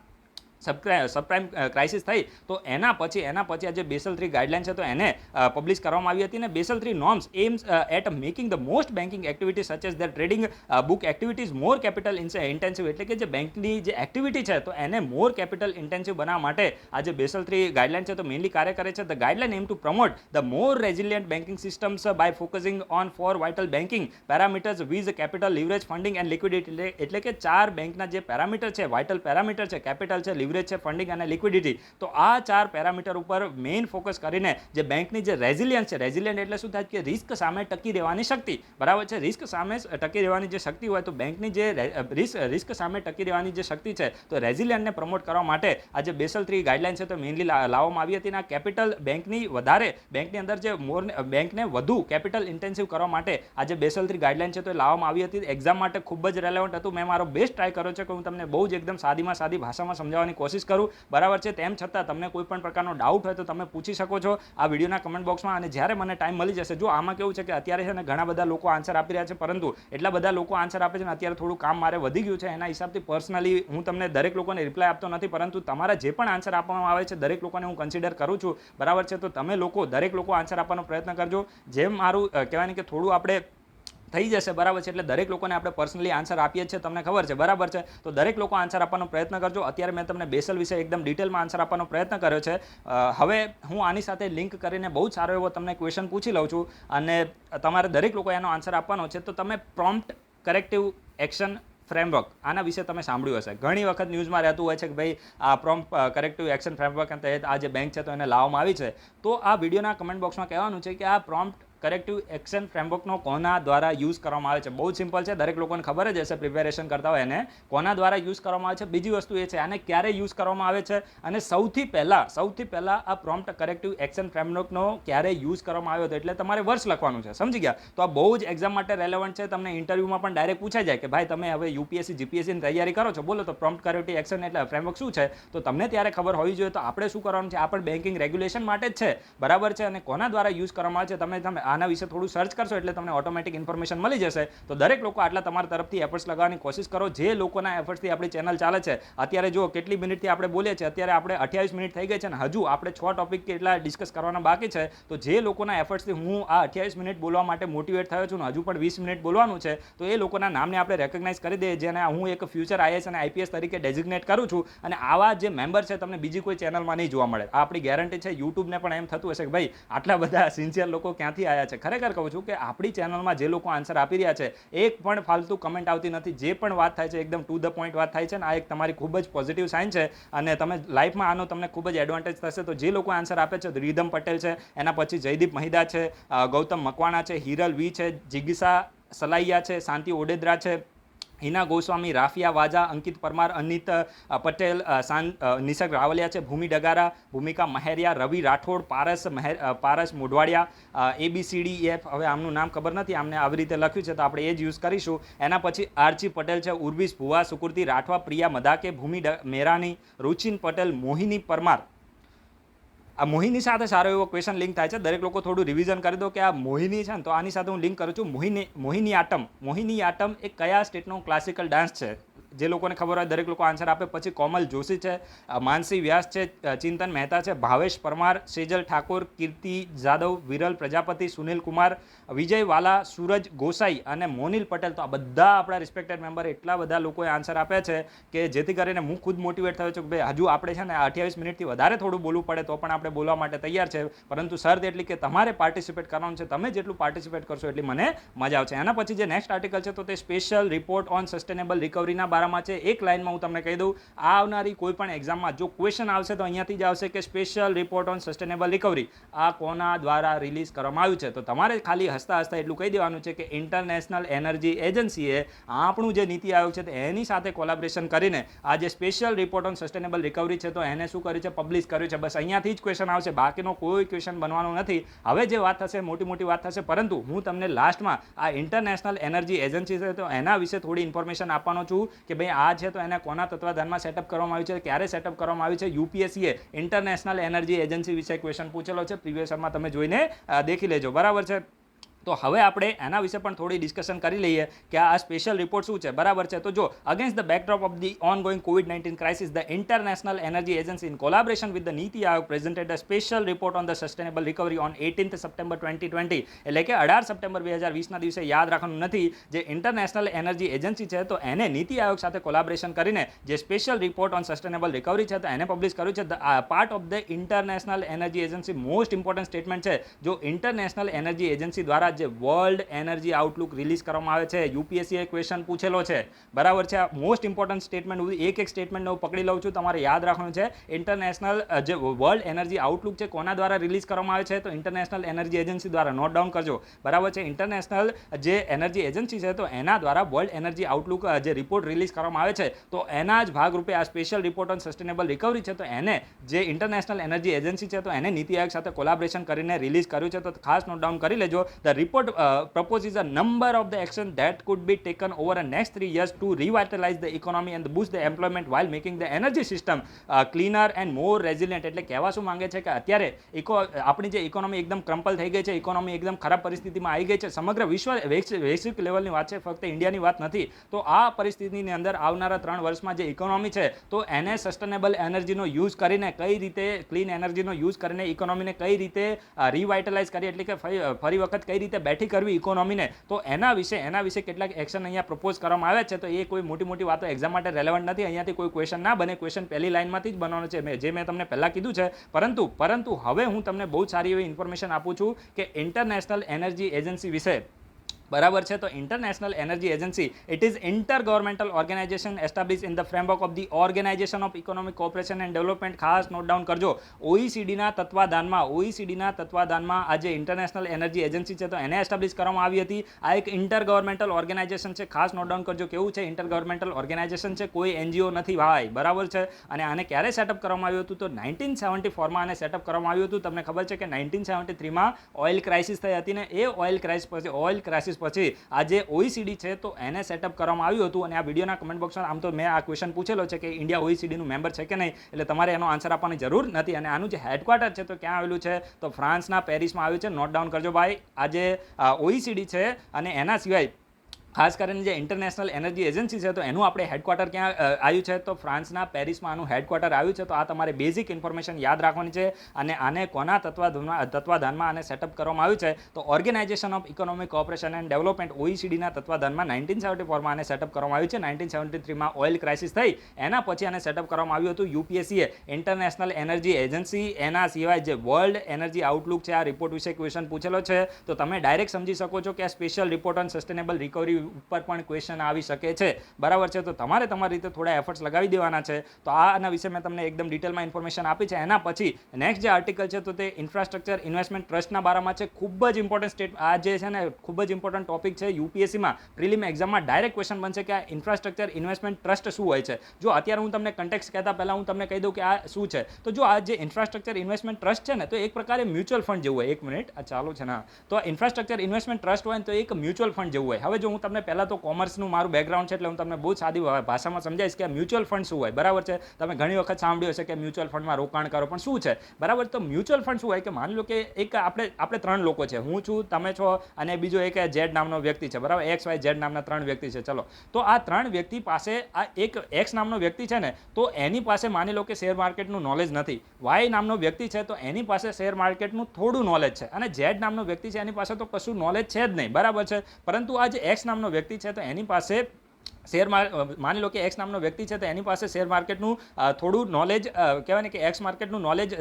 સબપ્રાઇમ ક્રાઇસિસ થઈ તો એના પછી આ જે બેસલ 3 ગાઈડલાઈન છે તો એને પબ્લિશ કરવામાં આવી હતી. અને Basel 3 norms aims at making the most banking activities such as their trading book activities more capital intensive. એટલે કે જે બેંકની જે એક્ટિવિટી છે તો એને મોર કેપિટલ ઇન્ટેન્સિવ બનાવવા માટે આ જે બેસલ 3 ગાઈડલાઈન છે તો મેઇનલી કાર્ય કરે છે. The guideline aim to promote the more resilient banking systems by focusing on 4 vital banking parameters viz capital, leverage, funding and liquidity. એટલે કે 4 બેંકના જે પેરામીટર છે, વાઇટલ પેરામીટર છે, કેપિટલ છે, લિવરેજ છે, ફંડિંગ અને લિક્વિડિટી. તો આ 4 પેરામીટર ઉપર મેઇન ફોકસ કરીને જે બેંકની જે રેઝિલિયન્સ છે, રેઝિલિયન્ટ એટલે શું થાય કે રિસ્ક સામે ટકી રહેવાની શક્તિ, બરાબર છે. રિસ્ક સામે ટકી રહેવાની જે શક્તિ હોય તો બેંકની જે રિસ્ક સામે ટકી રહેવાની જે શક્તિ છે તો રેઝિલિયન્ટને પ્રમોટ કરવા માટે આ જે બેસલ 3 ગાઈડલાઈન છે તો મેઇનલી લાવવામાં આવી હતી. અને આ કેપિટલ બેંકની અંદર જે બેંકને વધુ કેપિટલ ઇન્ટેન્સિવ કરવા માટે આ જે બેસલ 3 ગાઈડલાઈન છે તો લાવવામાં આવી હતી. એક્ઝામ માટે ખૂબ જ રેલેવન્ટ હતું. મેં મારો બેસ્ટ ટ્રાય કર્યો છે કે હું તમને બહુ જ એકદમ સાદી ભાષામાં સમજાવવાની કોશિશ કરું, બરાબર છે. તેમ છતાં તમને કોઈ પણ પ્રકારનો ડાઉટ હોય તો તમે પૂછી શકો છો આ વિડીયોના કમેન્ટ બોક્સમાં. અને જ્યારે મને ટાઈમ મળી જશે, જો આમાં કેવું છે કે અત્યારે છે ને ઘણા બધા લોકો આન્સર આપી રહ્યા છે, પરંતુ એટલા બધા લોકો આન્સર આપે છે ને અત્યારે થોડું કામ મારે વધી ગયું છે, એના હિસાબથી પર્સનલી હું તમને દરેક લોકોને રિપ્લાય આપતો નથી, પરંતુ તમારા જે પણ આન્સર આપવામાં આવે છે દરેક લોકોને હું કન્સિડર કરું છું, બરાબર છે. તો તમે દરેક લોકો આન્સર આપવાનો પ્રયત્ન કરજો. જેમ મારું કહેવાય ને કે થોડું આપણે થઈ જશે, બરાબર છે. એટલે દરેક લોકોને આપણે પર્સનલી આન્સર આપીએ છીએ, તમને ખબર છે, બરાબર છે. તો દરેક લોકો આન્સર આપવાનો પ્રયત્ન કરજો. અત્યારે મેં તમને બેસલ વિશે એકદમ ડિટેલમાં આન્સર આપવાનો પ્રયત્ન કર્યો છે. હવે હું આની સાથે લિંક કરીને બહુ જ સારો એવો તમને ક્વેશ્ચન પૂછી લઉં છું અને તમારે દરેક લોકો એનો આન્સર આપવાનો છે. તો તમે પ્રોમ્પ્ટ કરેક્ટિવ એક્શન ફ્રેમવર્ક આના વિશે તમે સાંભળ્યું હશે. ઘણી વખત ન્યૂઝમાં રહેતું હોય છે કે ભાઈ આ પ્રોમ્પ્ટ કરેક્ટિવ એક્શન ફ્રેમવર્ક તહેત આ જે બેંક છે તો એને લાવવામાં આવી છે. તો આ વિડીયોના કમેન્ટ બોક્સમાં કહેવાનું છે કે આ પ્રોમ્પ્ટ કરેક્ટિવ એક્શન ફ્રેમવર્કનો કોના દ્વારા યુઝ કરવામાં આવે છે? બહુ જ સિમ્પલ છે, દરેક લોકોને ખબર જ હશે પ્રિપેરેશન કરતા હોય એને કોના દ્વારા યુઝ કરવામાં આવે છે. બીજી વસ્તુ એ છે આને ક્યારે યુઝ કરવામાં આવે છે અને સૌથી પહેલા આ પ્રોમ્પ્ટ કરેક્ટિવ એક્શન ફ્રેમવર્કનો ક્યારે યુઝ કરવામાં આવ્યો હતો, એટલે તમારે વર્ષ લખવાનું છે, સમજી ગયા? તો આ બહુ જ એક્ઝામ માટે રેલેવન્ટ છે. તમને ઇન્ટરવ્યુમાં પણ ડાયરેક્ટ પૂછાઈ જાય કે ભાઈ તમે હવે UPSC GPSC ની તૈયારી કરો છો, બોલો તો પ્રોમ્પ્ટ કરેક્ટિવ એક્શન એટલે ફ્રેમવર્ક શું છે? તો તમને ત્યારે ખબર હોવી જોઈએ. તો આપણે શું કરવાનું છે? આ પણ બેન્કિંગ રેગ્યુલેશન માટે જ છે, બરાબર છે. અને કોના દ્વારા યુઝ કરવામાં આવે છે તમે આના વિશે થોડું સર્ચ કરશો એટલે તમને ઓટોમેટિક ઇન્ફોર્મેશન મળી જશે. તો દરેક લોકો આટલા તમારા તરફથી એફર્ટ્સ લગાવવાની કોશિશ કરો. જે લોકોના એફર્ટ્સથી આપણી ચેનલ ચાલે છે, અત્યારે જો કેટલી મિનિટથી આપણે બોલીએ છીએ, અત્યારે આપણે 28 મિનિટ થઈ ગઈ છે અને હજુ આપણે 6 ટોપિક કેટલા ડિસ્કસ કરવાના બાકી છે. તો જે લોકોના એફર્ટ્સથી હું આ 28 મિનિટ બોલવા માટે મોટિવેટ થયો છું ને હજુ પણ 20 મિનિટ બોલવાનું છે, તો એ લોકોના નામને આપણે રેકગ્નાઇઝ કરી દઈએ, જેને હું એક ફ્યુચર IAS અને IPS તરીકે ડેઝિગ્નેટ કરું છું. અને આવા જે મેમ્બર છે તમને બીજી કોઈ ચેનલમાં નહીં જોવા મળે. આ આપણી ગેરંટી છે. યુટ્યુબને પણ એમ થતું હશે કે ભાઈ આટલા બધા સિન્સિયર લોકો ક્યાંથી આવ્યા છે. ખરેખર કહું છું કે આપણી ચેનલમાં જે લોકો આન્સર આપી રહ્યા છે, એક પણ ફાલતુ કમેન્ટ આવતી નથી. જે પણ વાત થાય છે એકદમ ટુ ધ પોઈન્ટ વાત થાય છે ને આ એક તમારી ખૂબ જ પોઝિટિવ સાઇન છે અને તમે લાઈફમાં આનો તમને ખૂબ જ એડવાન્ટેજ થશે. તો જે લોકો આન્સર આપે છે, રીધમ પટેલ છે, એના પછી જયદીપ મહિદા છે, ગૌતમ મકવાણા છે, હિરલ વી છે, જિગીસા સલાઈયા છે, શાંતિ ઓડેદરા છે, હિના ગોસ્વામી, રાફિયા વાજા, અંકિત પરમાર, અનિત પટેલ, નિસર્ગ રાવલિયા છે, ભૂમિ ડગારા, ભૂમિકા મહેરિયા, રવિ રાઠોડ, પારસ મોઢવાડિયા, ABCDEF, હવે આમનું નામ ખબર નથી, આમને આવી રીતે લખ્યું છે તો આપણે એ જ યુઝ કરીશું. એના પછી આરજી પટેલ છે, ઉર્વિશ ભુવા, સુકૃતિ રાઠવા, પ્રિયા મદાકે, ભૂમિ મેરાની, રુચિન પટેલ, મોહિની પરમાર. આ મોહિની સાથે સારો એવો ક્વેશ્ચન લિંક થાય છે. દરેક લોકો થોડું રિવિઝન કરી દો કે આ મોહિની છે ને, તો આની સાથે હું લિંક કરું છું. મોહિની આટમ એ કયા સ્ટેટનો ક્લાસિકલ ડાન્સ છે? જે લોકોને ખબર હોય દરેક લોકો આન્સર આપે. પછી કોમલ જોશી છે, માનસી વ્યાસ છે, ચિંતન મહેતા છે, ભાવેશ પરમાર, સેજલ ઠાકોર, કીર્તિ જાદવ, વિરલ પ્રજાપતિ, સુનિલ કુમાર, વિજય વાલા, સૂરજ ગોસાઈ અને મોનિલ પટેલ. તો આ બધા આપણા રિસ્પેક્ટેડ મેમ્બર એટલા બધા લોકોએ આન્સર આપ્યા છે કે જેથી કરીને હું ખુદ મોટિવેટ થયો છું કે ભાઈ હજુ આપણે છે ને 28 મિનિટથી વધારે થોડું બોલવું પડે તો પણ આપણે બોલવા માટે તૈયાર છે. પરંતુ શરત એટલી કે તમારે પાર્ટિસિપેટ કરવાનું છે. તમે જેટલું પાર્ટિસિપેટ કરશો એટલી મને મજા આવશે. એના પછી જે નેક્સ્ટ આર્ટિકલ છે તો તે સ્પેશિયલ રિપોર્ટ ઓન સસ્ટેનેબલ રિકવરીના બારામાં છે. એક લાઇનમાં હું તમને કહી દઉં, આવનારી કોઈ પણ એક્ઝામમાં જો ક્વેશ્ચન આવશે તો અહીંયાથી જ આવશે કે special report on sustainable recovery આ કોના દ્વારા રિલીઝ કરવામાં આવ્યું છે. તો તમારે ખાલી હસતા હસતા એટલું કહી દેવાનું છે કે ઇન્ટરનેશનલ એનર્જી એજન્સીએ આપણું જે નીતિ આયોગ છે એની સાથે કોલેબોરેશન કરીને આ જે special report on sustainable recovery છે તો એને શું કર્યું છે? પબ્લિશ કર્યું છે. બસ અહીંયાથી જ ક્વેશ્ચન આવશે, બાકીનો કોઈ ક્વેશ્ચન બનવાનો નથી. હવે જે વાત થશે મોટી મોટી વાત થશે, પરંતુ હું તમને લાસ્ટમાં આ ઇન્ટરનેશનલ એનર્જી એજન્સી છે તો એના વિશે થોડી ઇન્ફોર્મેશન આપવાનો છું કે ભાઈ આ છે તો એને કોના તત્વાધાનમાં સેટઅપ કરવામાં આવ્યું છે, ક્યારે સેટઅપ કરવામાં આવ્યું છે. યુપીએસસીએ ઇન્ટરનેશનલ એનર્જી એજન્સી વિશે ક્વેશ્ચન પૂછેલો છે, પ્રીવિયસ યરમાં તમે જોઈને દેખી લેજો. બરાબર છે. તો હવે આપણે એના વિશે પણ થોડી ડિસ્કશન કરી લઈએ કે આ સ્પેશિયલ રિપોર્ટ શું છે. બરાબર છે. તો જો against the backdrop of the ongoing COVID-19 crisis, the international energy agency in collaboration with the NITI Aayog presented a special report on the sustainable recovery on 18th September 2020. એટલે કે 18 સપ્ટેમ્બર 2020ના દિવસે યાદ રાખવાનું નથી. જે ઇન્ટરનેશનલ એનર્જી એજન્સી છે તો એને નીતિ આયોગ સાથે કોલાબોરેશન કરીને જે special report on sustainable recovery છે તો એને પબ્લિશ કર્યું છે. Part of the international energy agency most important statement છે. જો ઇન્ટરનેશનલ એનર્જી એજન્સી દ્વારા જે વર્લ્ડ એનર્જી આઉટલુક રિલીઝ કરવામાં આવે છે, યુપીએસસીએ ક્વેશ્ચન પૂછેલો છે. બરાબર છે. મોસ્ટ ઇમ્પોર્ટન્ટ સ્ટેટમેન્ટ, હું એક સ્ટેટમેન્ટ હું પકડી લઉં છું, તમારે યાદ રાખવાનું છે. ઇન્ટરનેશનલ જે વર્લ્ડ એનર્જી આઉટલુક છે કોના દ્વારા રિલીઝ કરવામાં આવે છે? તો ઇન્ટરનેશનલ એનર્જી એજન્સી દ્વારા. નોટ ડાઉન કરજો. બરાબર છે. ઇન્ટરનેશનલ જે એનર્જી એજન્સી છે તો એના દ્વારા વર્લ્ડ એનર્જી આઉટલુક જે રિપોર્ટ રિલીઝ કરવામાં આવે છે તો એના જ ભાગરૂપે આ special report on sustainable recovery છે તો એને જે ઇન્ટરનેશનલ એનર્જી એજન્સી છે તો એને નીતિ આયોગ સાથે કોલાબોરેશન કરીને રિલીઝ કર્યું છે. તો ખાસ નોટ ડાઉન કરી લેજો. The report proposes a number of the actions that could be taken over the next 3 years to revitalize the economy and boost the employment while making the energy system cleaner and more resilient. એટલે કહેવા શું માંગે છે કે અત્યારે આપણી જે economy એકદમ ક્રમ્પલ થઈ ગઈ છે, ઇકોનોમી એકદમ ખરાબ પરિસ્થિતિમાં આવી ગઈ છે. સમગ્ર વૈશ્વિક લેવલની વાત છે, ફક્ત ઇન્ડિયાની વાત નથી. તો આ પરિસ્થિતિની અંદર આવનારા 3 વર્ષમાં જે ઇકોનોમી છે તો એને સસ્ટેનેબલ એનર્જીનો યુઝ કરીને કઈ રીતે, ક્લીન એનર્જીનો યુઝ કરીને ઇકોનોમીને કઈ રીતે રિવાઇટલાઇઝ કરી, એટલે કે ફરી વખત કઈ રીતે બેઠી કરવી ઇકોનોમીને, તો એના વિશે કેટલાક એક્શન અહીંયા પ્રપોઝ કરવામાં આવ્યા છે. તો એ કોઈ મોટી વાતો એક્ઝામ માટે રેલેવન્ટ નથી. અહીંયાથી કોઈ ક્વેશ્ચન ના બને. ક્વેશ્ચન પહેલી લાઇનમાંથી જ બનવાનો છે, જે મેં તમને પહેલા કીધું છે. પરંતુ હવે હું તમને બહુ સારી એવી ઇન્ફોર્મેશન આપું છું કે ઇન્ટરનેશનલ એનર્જી એજન્સી વિશે. બરાબર છે. તો International energy Agency it is inter governmental organization establish in the framework of the Organization of economic cooperation and Development. ખાસ નોટ ડાઉન કરજો. ઓઈસીડીના તત્વાધાનમાં આ જે ઇન્ટરનેશનલ એનર્જી એજન્સી છે તો એને એસ્ટાબ્લિશ કરવામાં આવી હતી. આ એક ઇન્ટર ગવર્મેન્ટલ ઓર્ગેનાઇઝેશન છે. ખાસ નોટ ડાઉન કરજો. કેવું છે? ઇન્ટર ગવર્મેન્ટલ ઓર્ગેનાઇઝેશન છે, કોઈ એનજીઓ નથી ભાઈ. બરાબર છે. અને આને ક્યારે સેટઅપ કરવામાં આવ્યું હતું? તો 1974માં આને સેટઅપ કરવામાં આવ્યું હતું. તમને ખબર છે કે 1973માં ઓઇલ ક્રાઇસિસ થઈ હતી ને એ ઓઇલ ક્રાઇસિસ પછી આ જે ઓઈસીડી છે તો એને સેટઅપ કરવામાં આવ્યું હતું. અને આ વિડીયોના કમેન્ટ બોક્સમાં આમ તો મેં આ ક્વેશ્ચન પૂછેલો છે કે ઇન્ડિયા ઓઈસીડીનું મેમ્બર છે કે નહીં, એટલે તમારે એનો આન્સર આપવાની જરૂર નથી. અને આનું જે હેડક્વાર્ટર છે તો ક્યાં આવેલું છે? તો ફ્રાન્સના પેરિસમાં આવ્યું છે. નોટ ડાઉન કરજો ભાઈ. આ જે ઓઈસીડી છે અને એના સિવાય ખાસ કરીને જે ઇન્ટરનેશનલ એનર્જી એજન્સી છે તો એનું આપણે હેડક્વાર્ટર ક્યાં આવ્યું છે? તો ફ્રાન્સના પેરિસમાં આનું હેડક્વાર્ટર આવ્યું છે. તો આ તમારે બેઝિક ઇન્ફોર્મેશન યાદ રાખવાની છે. અને આને કોના તત્વાધાનમાં આને સેટઅપ કરવામાં આવ્યું છે? તો organisation of economic cooperation and development ઓઈસીડીના તત્વાધાનમાં 1974માં આને સેટઅપ કરવામાં આવ્યું છે. 1973માં ઓઇલ ક્રાઇસિસ થઈ એના પછી આને સેટઅપ કરવામાં આવ્યું હતું. યુપીએસસીએ ઇન્ટરનેશનલ એનર્જી એજન્સી, એના સિવાય જે વર્લ્ડ એનર્જી આઉટલુક છે આ રિપોર્ટ વિશે ક્વેશ્ચન પૂછેલો છે. તો તમે ડાયરેક્ટ સમજી શકો છો કે આ special report on sustainable recovery ઉપર પણ ક્વેશ્ચન આવી શકે છે, બરાબર છે. તો તમારે તમારી રીતે થોડા એફર્ટ્સ લગાવી દેવાના છે. તો આના વિશે મેં તમને એકદમ ડિટેલમાં ઇન્ફોર્મેશન આપી છે. એના પછી નેક્સ્ટ જે આર્ટિકલ છે તો તે ઇન્ફ્રાસ્ટ્રક્ચર ઇન્વેસ્ટમેન્ટ ટ્રસ્ટના બારામાં છે. ખૂબ જ ઇમ્પોર્ટન્ટ આ જે છે ને ખૂબ જ ઇમ્પોર્ટન્ટ ટોપિક છે. યુપીએસસીમાં પ્રિલિમ એક્ઝામમાં ડાયરેક્ટ ક્વેશ્ચન બનશે કે આ ઇન્ફ્રાસ્ટ્રક્ચર ઇન્વેસ્ટમેન્ટ ટ્રસ્ટ શું હોય છે. જો અત્યારે હું તમને કન્ટેક્સ કહેતા પહેલાં હું તમને કહી દઉં કે આ શું છે. તો જો આ જે ઇન્ફ્રાસ્ટ્રક્ચર ઇન્વેસ્ટમેન્ટ ટ્રસ્ટ છે ને તો એક પ્રકારે મ્યુચ્યુઅલ ફંડ જેવું હોય. એક મિનિટ, આ ચાલુ છે ને. તો ઇન્ફ્રાસ્ટ્રક્ચર ઇન્વેસ્ટમેન્ટ ટ્રસ્ટ હોય ને તો એક મ્યુચ્યુઅલ ફંડ જેવું હોય. હવે જો હું તમને પહેલાં તો કોમર્સનું મારું બેકગ્રાઉન્ડ છે એટલે હું તમને બહુ સાદી ભાષામાં સમજાવીશ કે મ્યુચ્યુઅલ ફંડ શું હોય, બરાબર છે. તમે ઘણી વખત સાંભળ્યું હશે કે મ્યુચ્યુઅલ ફંડમાં રોકાણ કરો, પણ શું છે, બરાબર. તો મ્યુચ્યુઅલ ફંડ શું હોય કે માની લો કે એક આપણે 3 લોકો છે, હું છું, તમે છો અને બીજો એક ઝેડ નામનો વ્યક્તિ છે, બરાબર. એક્સ વાય ઝેડ નામના 3 વ્યક્તિ છે. ચલો, તો આ 3 વ્યક્તિ પાસે આ એક એક્સ નામનો વ્યક્તિ છે ને તો એની પાસે માની લો કે શેર માર્કેટનું નોલેજ નથી. વાય નામનો વ્યક્તિ છે તો એની પાસે શેર માર્કેટનું થોડું નોલેજ છે અને ઝેડ નામનો વ્યક્તિ છે એની પાસે તો કશું નોલેજ છે જ નહીં, બરાબર છે. પરંતુ આ જે એક્સ નામનો વ્યક્તિ છે તો એની પાસે માની લો કે એક્સ નામનો વ્યક્તિ છે તો એની પાસે શેર માર્કેટનું થોડું નોલેજ કહેવાય ને કે એક્સ માર્કેટનું નોલેજ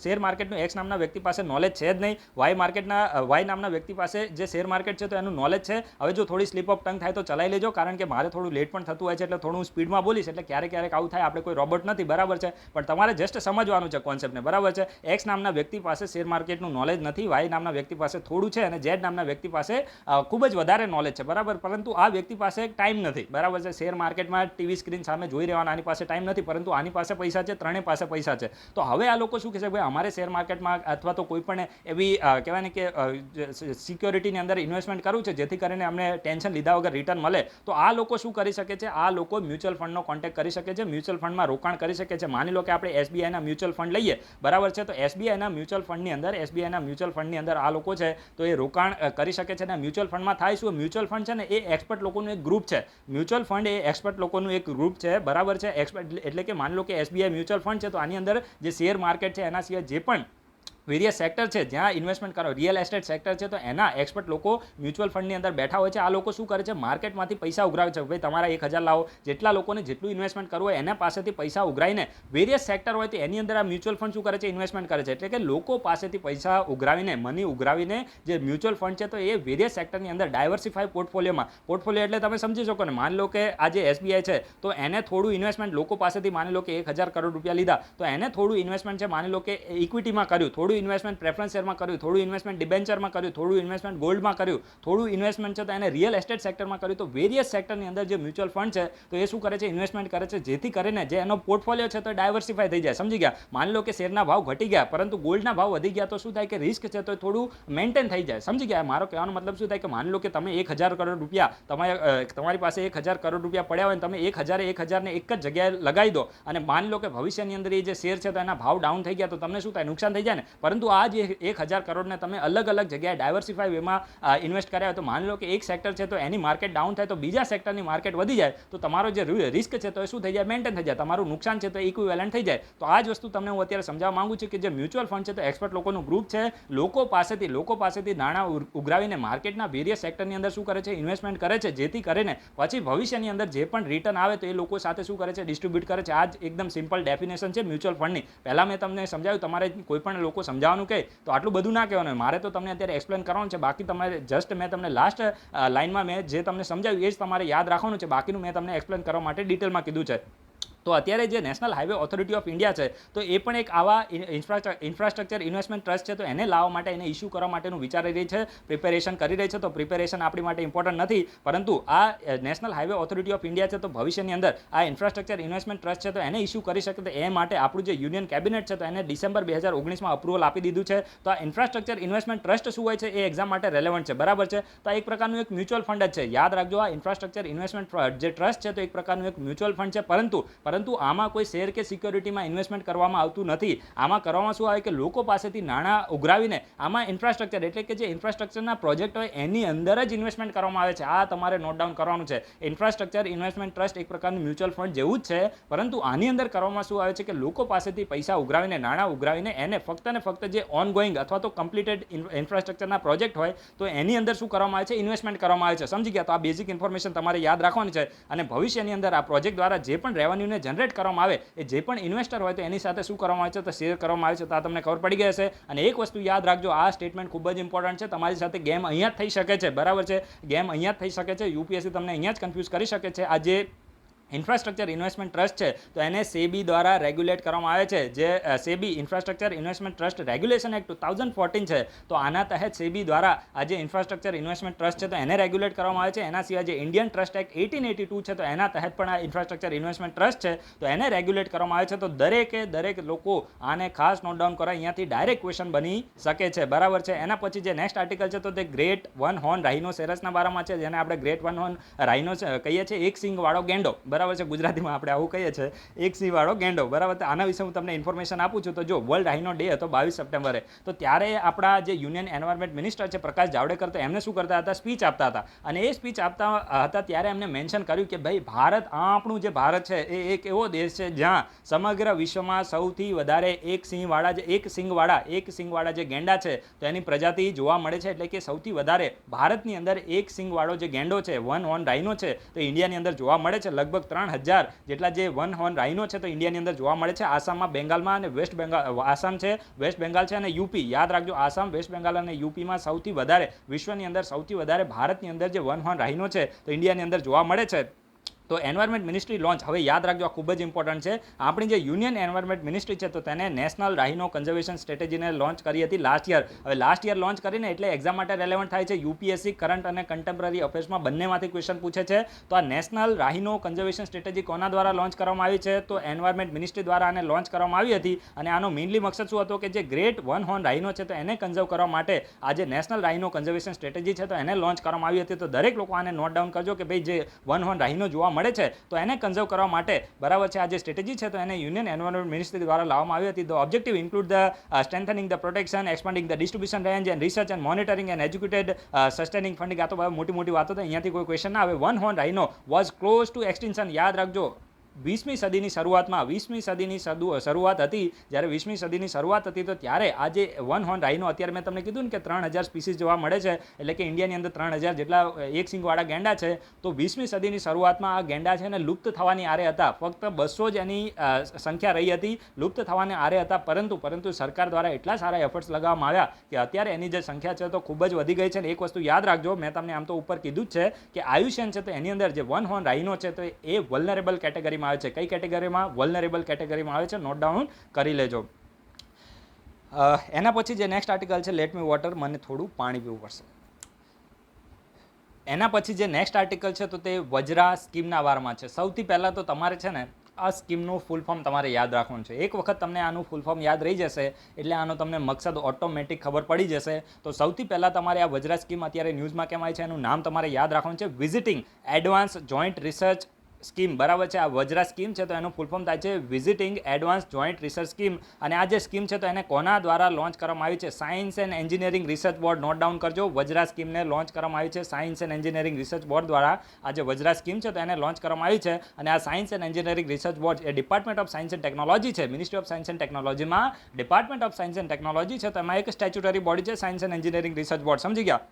શેર માર્કેટનું એક્સ નામના વ્યક્તિ પાસે નોલેજ છે જ નહીં. વાય નામના વ્યક્તિ પાસે જે શેર માર્કેટ છે તો એનું નોલેજ છે. હવે જો થોડી સ્લીપ ઓફ ટંગ થાય તો ચલાવી લેજો, કારણ કે મારે થોડું લેટ પણ થતું હોય છે એટલે થોડું હું સ્પીડમાં બોલીશ એટલે ક્યારેક આવું થાય. આપણે કોઈ રોબોટ નથી, બરાબર છે, પણ તમારે જસ્ટ સમજવાનું છે કોન્સેપ્ટને, બરાબર છે. એક્સ નામના વ્યક્તિ પાસે શેર માર્કેટનું નોલેજ નથી, વાય નામના વ્યક્તિ પાસે થોડું છે અને ઝેડ નામના વ્યક્તિ પાસે ખૂબ જ વધારે નોલેજ છે, બરાબર. પરંતુ આ વ્યક્તિ પાસે ટાઈમ નથી, બરાબર છે. શેર માર્કેટમાં ટીવી સ્ક્રીન સામે જોઈ રહેવાના આની પાસે ટાઈમ નથી, પરંતુ આની પાસે પૈસા છે, ત્રણેય પાસે પૈસા છે. તો હવે આ લોકો શું કહેશે, ભાઈ અમારે શેર માર્કેટમાં અથવા તો કોઈ પણ એવી કહેવાય ને કે સિક્યોરિટીની અંદર ઇન્વેસ્ટમેન્ટ કરવું છે જેથી કરીને અમને ટેન્શન લીધા વગર રિટર્ન મળે. તો આ લોકો શું કરી શકે છે, આ લોકો મ્યુચ્યુઅલ ફંડનો કોન્ટેક્ટ કરી શકે છે, મ્યુચ્યુઅલ ફંડમાં રોકાણ કરી શકે છે. માની લો કે આપણે એસબીઆઈના મ્યુચ્યુઅલ ફંડ લઈએ, બરાબર છે. તો એસબીઆઈના મ્યુચ્યુઅલ ફંડની અંદર આ લોકો છે તો એ રોકાણ કરી શકે છે. અને મ્યુચ્યુઅલ ફંડમાં થાય શું, મ્યુચ્યુઅલ ફંડ છે ને એ એક્સપર્ટ લોકોનું એક ગ્રુપ છે. મ્યુચ્યુઅલ ફંડ એ એક્સપર્ટ લોકોનું એક ગ્રુપ છે, બરાબર છે. એક્સપર્ટ એટલે કે માની લો કે એસબીઆઈ મ્યુચ્યુઅલ ફંડ છે તો આની અંદર જે શેર માર્કેટ છે એના સિવાય જે પણ વેરિયસ સેક્ટર છે જ્યાં ઇન્વેસ્ટમેન્ટ કરો, રિયલ એસ્ટેટ સેક્ટર છે તો એના એક્સપર્ટ લોકો મ્યુચ્યુઅલ ફંડની અંદર બેઠા હોય છે. આ લોકો શું કરે છે, માર્કેટમાંથી પૈસા ઉઘરાવે છે. ભાઈ તમારા 1000 લાવો, જેટલા લોકોને જેટલું ઇન્વેસ્ટમેન્ટ કરવું હોય એના પાસેથી પૈસા ઉઘરાવીને વેરિયસ સેક્ટર હોય તો એની અંદર આ મ્યુચ્યુઅલ ફંડ શું કરે છે, ઇન્વેસ્ટમેન્ટ કરે છે. એટલે કે લોકો પાસેથી પૈસા ઉઘરાવીને, મની ઉઘરાવીને જે મ્યુચ્યુઅલ ફંડ છે તો એ વેરિયસ સેક્ટરની અંદર ડાયવર્સિફાઈ પોર્ટફોલિયો એટલે તમે સમજી શકો ને, માની લો કે આ જે એસબીઆઈ છે તો એને થોડું ઇન્વેસ્ટમેન્ટ લોકો પાસેથી માની લો કે 1000 કરોડ રૂપિયા લીધા તો એને થોડું ઇન્વેસ્ટમેન્ટ છે માની લો કે ઇક્વિટીમાં કર્યું, થોડું ઇન્વેસ્ટમેન્ટ પ્રેફરન્સ શેરમાં કર્યું, થોડું ઇન્વેસ્ટમેન્ટ ડિબેન્ચરમાં કર્યું, થોડું ઇન્વેસ્ટમેન્ટ ગોલ્ડમાં કર્યું, થોડું ઇન્વેસ્ટમેન્ટ છે તો એને રિયલ એસ્ટેટ સેક્ટરમાં કર્યું. તો વેરિયસ સેક્ટરની અંદર જે મ્યુચ્યુઅલ ફંડ છે તો એ શું કરે છે, ઇન્વેસ્ટમેન્ટ કરે છે જેથી કરીને જે એનો પોર્ટફોલિયો છે તો ડાયવર્સિફાઈ થઈ જાય. સમજી ગયા? માની લો કે શેરના ભાવ ઘટી ગયા પરંતુ ગોલ્ડના ભાવ વધી ગયા તો શું થાય કે રિસ્ક છે તો થોડું મેન્ટેન થઈ જાય. સમજી ગયા? મારો કહેવાનો મતલબ શું થાય કે માની લો કે તમે 1000 કરોડ રૂપિયા તમારી પાસે 1000 કરોડ રૂપિયા પડ્યા હોય તમે 1000 ને એક જ જગ્યાએ લગાવી દો અને માની લો કે ભવિષ્યની અંદર એ જે શેર છે તો એના ભાવ ડાઉન થઈ ગયા તો તમને શું થાય, નુકસાન થઈ જાય ને. પરંતુ આ જે 1000 કરોડને તમે અલગ અલગ જગ્યાએ ડાયવર્સિફાઈ વેમાં ઇન્વેસ્ટ કર્યા હોય તો માની લો કે એક સેક્ટર છે તો એની માર્કેટ ડાઉન થાય તો બીજા સેક્ટરની માર્કેટ વધી જાય તો તમારો જે રિસ્ક છે તો એ શું થઈ જાય, મેન્ટેન થઈ જાય. તમારું નુકસાન છે તો ઇક્વિવેલન્ટ થઈ જાય. તો આ જ વસ્તુ તમને હું અત્યારે સમજાવવા માંગુ છું કે જે મ્યુચ્યુઅલ ફંડ છે તો એક્સપર્ટ લોકોનું ગ્રુપ છે. લોકો પાસેથી નાણાં ઉઘરાવીને માર્કેટના વેરિયસ સેક્ટરની અંદર શું કરે છે, ઇન્વેસ્ટમેન્ટ કરે છે જેથી કરીને પછી ભવિષ્યની અંદર જે પણ રિટર્ન આવે તો એ લોકો સાથે શું કરે છે, ડિસ્ટ્રીબ્યુટ કરે છે. આ જ એકદમ સિમ્પલ ડેફિનેશન છે મ્યુચ્યુઅલ ફંડની. પહેલાં મેં તમને સમજાવ્યું, તમારે કોઈ પણ લોકો સમજાવવાનું કહે તો આટલું બધું ના કહેવાનું, મારે તો તમને અત્યારે એક્સપ્લેન કરવાનું છે. બાકી તમારે જસ્ટ મેં તમને લાસ્ટ લાઇનમાં મેં જે તમને સમજાવ્યું એ જ તમારે યાદ રાખવાનું છે. બાકીનું મેં તમને એક્સપ્લેન કરવા માટે ડિટેલમાં કીધું છે. તો અત્યારે જે national highway authority of India છે તો એ પણ એક આવા ઇન્ફ્રાસ્ટ્રક્ચર ઇન્વેસ્ટમેન્ટ ટ્રસ્ટ છે તો એને લાવવા માટે, એને ઇસ્યુ કરવા માટેનું વિચારી રહી છે, પ્રિપેરેશન કરી રહી છે. તો પ્રિપેરેશન આપણી માટે ઇમ્પોર્ટન્ટ નથી, પરંતુ આ national highway authority of India છે તો ભવિષ્યની અંદર આ ઇન્ફ્રાસ્ટ્રક્ચર ઇન્વેસ્ટમેન્ટ ટ્રસ્ટ છે તો એને ઇસ્યુ કરી શકે તો એ માટે આપણું જે યુનિયન કેબિનેટ છે તો એને ડિસેમ્બર 2019માં અપ્રુવલ આપી દીધું છે. તો આ ઇન્ફ્રાસ્ટ્રક્ચર ઇન્વેસ્ટમેન્ટ ટ્રસ્ટ શું હોય છે એ એક્ઝામ માટે રેલેવન્ટ છે, બરાબર છે. તો આ એક પ્રકારનું એક મ્યુચ્યુઅલ ફંડ જ છે. યાદ રાખજો, આ ઇન્ફ્રાસ્ટ્રક્ચર ઇન્વેસ્ટમેન્ટ જે ટ્રસ્ટ છે તો એક પ્રકારનું એક મ્યુચ્યુઅલ ફંડ છે, પરંતુ આમાં કોઈ શેર કે સિક્યોરિટીમાં ઇન્વેસ્ટમેન્ટ કરવામાં આવતું નથી. આમાં કરવામાં શું આવે કે લોકો પાસેથી નાણાં ઉઘરાવીને આમાં ઇન્ફ્રાસ્ટ્રક્ચર એટલે કે જે ઇન્ફ્રાસ્ટ્રક્ચરના પ્રોજેક્ટ હોય એની અંદર જ ઇન્વેસ્ટમેન્ટ કરવામાં આવે છે. આ તમારે નોટ ડાઉન કરવાનું છે. ઇન્ફ્રાસ્ટ્રક્ચર ઇન્વેસ્ટમેન્ટ ટ્રસ્ટ એક પ્રકારનું મ્યુચ્યુઅલ ફંડ જેવું જ છે, પરંતુ આની અંદર કરવામાં શું આવે છે કે લોકો પાસેથી પૈસા ઉઘરાવીને, નાણાં ઉઘરાવીને એને ફક્ત ને ફક્ત જે ઓનગોઈંગ અથવા તો કમ્પ્લીટેડ ઇન્ફ્રાસ્ટ્રક્ચરના પ્રોજેક્ટ હોય તો એની અંદર શું કરવામાં આવે છે, ઇન્વેસ્ટમેન્ટ કરવામાં આવે છે. સમજી ગયા? તો આ બેઝિક ઇન્ફોર્મેશન તમારે યાદ રાખવાની છે અને ભવિષ્યની અંદર આ પ્રોજેક્ટ દ્વારા જે પણ રેવન્યુને એને જનરેટ કરવામાં આવે એ જે પણ ઇન્વેસ્ટર હોય તો એની સાથે શું કરવામાં આવે છે તો શેર કરવામાં આવે છે. તો આ તમને ખબર પડી ગઈ હશે. અને એક વસ્તુ યાદ રાખજો, આ સ્ટેટમેન્ટ ખૂબ જ ઇમ્પોર્ટન્ટ છે. તમારી સાથે ગેમ અહીંયા જ થઈ શકે છે, બરાબર છે, ગેમ અહીંયા જ થઈ શકે છે. યુપીએસસી તમને અહીંયા જ કન્ફ્યુઝ કરી શકે છે. આ જે ઇન્ફ્રાસ્ટ્રક્ચર ઇન્વેસ્ટમેન્ટ ટ્રસ્ટ છે તો એને સેબી દ્વારા રેગ્યુલેટ કરવામાં આવે છે. જે SEBI infrastructure investment trust regulation act 2014 છે તો આના તહેત સેબી દ્વારા આ જે ઇન્ફ્રાસ્ટ્રક્ચર ઇન્વેસ્ટમેન્ટ ટ્રસ્ટ છે તો એને રેગ્યુલેટ કરવામાં આવે છે. એના સિવાય જે ઇન્ડિયન ટ્રસ્ટ એક્ટ 1882 છે તો એના તહેત પણ આ ઇન્ફ્રાસ્ટ્રક્ચર ઇન્વેસ્ટમેન્ટ ટ્રસ્ટ છે તો એને રેગ્યુલેટ કરવામાં આવે છે. તો દરેક લોકો આને ખાસ નોટ ડાઉન કરો, અહીંયાથી ડાયરેક્ટ ક્વેશ્ચન બની શકે છે, બરાબર છે. એના પછી જે નેક્સ્ટ આર્ટિકલ છે તો તે ગ્રેટ વન હોર્ન રાઇનોસેરસના બારામાં છે, જેને આપણે ગ્રેટ વન હોર્ન રાઇનો કહીએ છીએ, એક સિંગ વાળો ગેંડો, બરાબર છે, ગુજરાતીમાં આપણે આવું કહીએ છીએ, એક સિંહ વાળો ગેંડો, બરાબર. તો આના વિશે હું તમને ઇન્ફોર્મેશન આપું છું. તો જો વર્લ્ડ રાઇનો ડે હતો 22 સપ્ટેમ્બરે, તો ત્યારે આપણા જે યુનિયન એન્વાયરમેન્ટ મિનિસ્ટર છે પ્રકાશ જાવડેકર, તો એમને શું કરતા હતા, સ્પીચ આપતા હતા. અને એ સ્પીચ આપતા હતા ત્યારે એમને મેન્શન કર્યું કે ભાઈ ભારત, આપણું જે ભારત છે એ એક એવો દેશ છે જ્યાં સમગ્ર વિશ્વમાં સૌથી વધારે એક સિંગવાળા જે ગેંડા છે તો એની પ્રજાતિ જોવા મળે છે. એટલે કે સૌથી વધારે ભારતની અંદર એક સિંગવાળો જે ગેંડો છે, વન હોર્ન રાઇનો છે, તો ઇન્ડિયાની અંદર જોવા મળે છે. લગભગ 3000 જેટલા જે વન હોર્ન રાઇનો છે તો ઇન્ડિયાની અંદર જોવા મળે છે. આસામમાં, બેંગાલમાં અને વેસ્ટ બેંગાલ, આસામ છે, વેસ્ટ બેંગાલ છે અને યુપી, યાદ રાખજો, આસામ, વેસ્ટ બેંગાલ અને યુપીમાં સૌથી વધારે, વિશ્વની અંદર સૌથી વધારે ભારતની અંદર જે વન હોર્ન રાઇનો છે તો ઇન્ડિયાની અંદર જોવા મળે છે. તો એન્વાયરમેન્ટ મિનિસ્ટ્રી લોન્ચ, હવે યાદ રાખજો આ ખૂબ જ ઇમ્પોર્ટન્ટ છે, આપણી જે યુનિયન એન્વાયરમેન્ટ મિનિસ્ટ્રી છે તો તેને નેશનલ રાઇનો કન્ઝર્વેશન સ્ટ્રેટેજીને લોન્ચ કરી હતી લાસ્ટ યર. હવે લાસ્ટ યર લોન્ચ કરીને એટલે એક્ઝામ માટે રેલેવન્ટ થાય છે. યુપીએસસી કરંટ અને કન્ટેમ્પરરી અફેર્સમાં બંનેમાંથી ક્વેશ્ચન પૂછે છે. તો આ નેશનલ રાઇનો કન્ઝર્વેશન સ્ટ્રેટેજી કોના દ્વારા લોન્ચ કરવામાં આવી છે તો એન્વાયરમેન્ટ મિનિસ્ટ્રી દ્વારા આને લોન્ચ કરવામાં આવી હતી. અને આનો મેઇનલી મકસદ શું હતો કે જે ગ્રેટ વન હોર્ન રાઇનો છે તો એને કન્ઝર્વ કરવા માટે આ જે નેશનલ રાઇનો કન્ઝર્વેશન સ્ટ્રેટેજી છે તો એને લોન્ચ કરવામાં આવી હતી. તો દરેક લોકો આને નોટ ડાઉન કરજો કે ભાઈ જે વન હોર્ન રાઇનો જોવા મળે છે તો એને કન્ઝર્વ કરવા માટે, બરાબર છે, આ જે સ્ટ્રેટેજી છે તો એને યુનિયન એન્વાયરમેન્ટ મિનિસ્ટ્રી દ્વારા લાવવામાં આવી હતી. The objective include the strengthening the protection, expanding the distribution range and research and monitoring and educated sustaining funding. આ તો મોટી વાતો તો અહીંયાથી કોઈ ક્વેશ્ચન ના આવે. One horn rhino was close to extinction, યાદ રાખજો. 20મી સદીની શરૂઆત હતી, જ્યારે 20મી સદીની શરૂઆત હતી તો ત્યારે આ જે વન હોર્ન રાઇનો, અત્યારે મેં તમને કીધું ને કે 3000 સ્પીસીસ જોવા મળે છે, એટલે કે ઇન્ડિયાની અંદર 3000 જેટલા એક સિંગવાળા ગેંડા છે. તો 20મી સદીની શરૂઆતમાં આ ગેંડા છે ને લુપ્ત થવાની આરે હતા. ફક્ત 200 જ એની સંખ્યા રહી હતી, લુપ્ત થવાની આરે હતા. પરંતુ સરકાર દ્વારા એટલા સારા એફર્ટ્સ લગાવવામાં આવ્યા કે અત્યારે એની જે સંખ્યા છે તો ખૂબ જ વધી ગઈ છે. એક વસ્તુ યાદ રાખજો, મેં તમને આમ તો ઉપર કીધું જ છે કે આયુષ્યન છે તો એની અંદર જે વન હોર્ન રાઇનો છે તો એ વલ્નરેબલ કેટેગરીમાં આવે છે. કઈ કેટેગરીમાં? વલ્નરેબલ કેટેગરીમાં આવે છે, નોટ ડાઉન કરી લેજો. એના પછી જે નેક્સ્ટ આર્ટિકલ છે, લેટ મી વોટર, મને થોડું પાણી પીવું પડશે. એના પછી જે નેક્સ્ટ આર્ટિકલ છે તો તે વજરા સ્કીમના વારમાં છે. સૌથી પહેલાં તો તમારે છે ને આ સ્કીમનું ફૂલ ફોર્મ તમારે યાદ રાખવાનું છે. એક વખત તમને આનું ફૂલ ફોર્મ યાદ રહી જશે એટલે આનો તમને મકસદ ઓટોમેટિક ખબર પડી જશે. તો સૌથી પહેલાં તમારે આ વજરા સ્કીમ અત્યારે ન્યૂઝમાં કેમ આવી છે એનું નામ તમારે યાદ રાખવાનું છે, visiting advance joint research scheme, બરાબર છે. આ વજરા સ્કીમ છે તો એનું ફૂલ ફોર્મ થાય છે visiting advance joint research scheme. અને આ જે સ્કીમ છે તો એને કોના દ્વારા લોન્ચ કરવામાં આવી છે? Science and engineering research board, not down કરજો. વજરા સ્કીમને લોન્ચ કરવામાં આવી છે science and engineering research board દ્વારા. આ જે વજરા સ્કીમ છે તો એને લોન્ચ કરવામાં આવી છે. અને આ science and engineering research board A department of science and technology છે, મિનિસ્ટ્રી ઓફ સાયન્સ એન્ડ ટેકનોલોજીમાં department of science and technology છે. તો એમાં એક સ્ટેચ્યુટરી બોડી છે science and engineering research board, સમજી ગયા?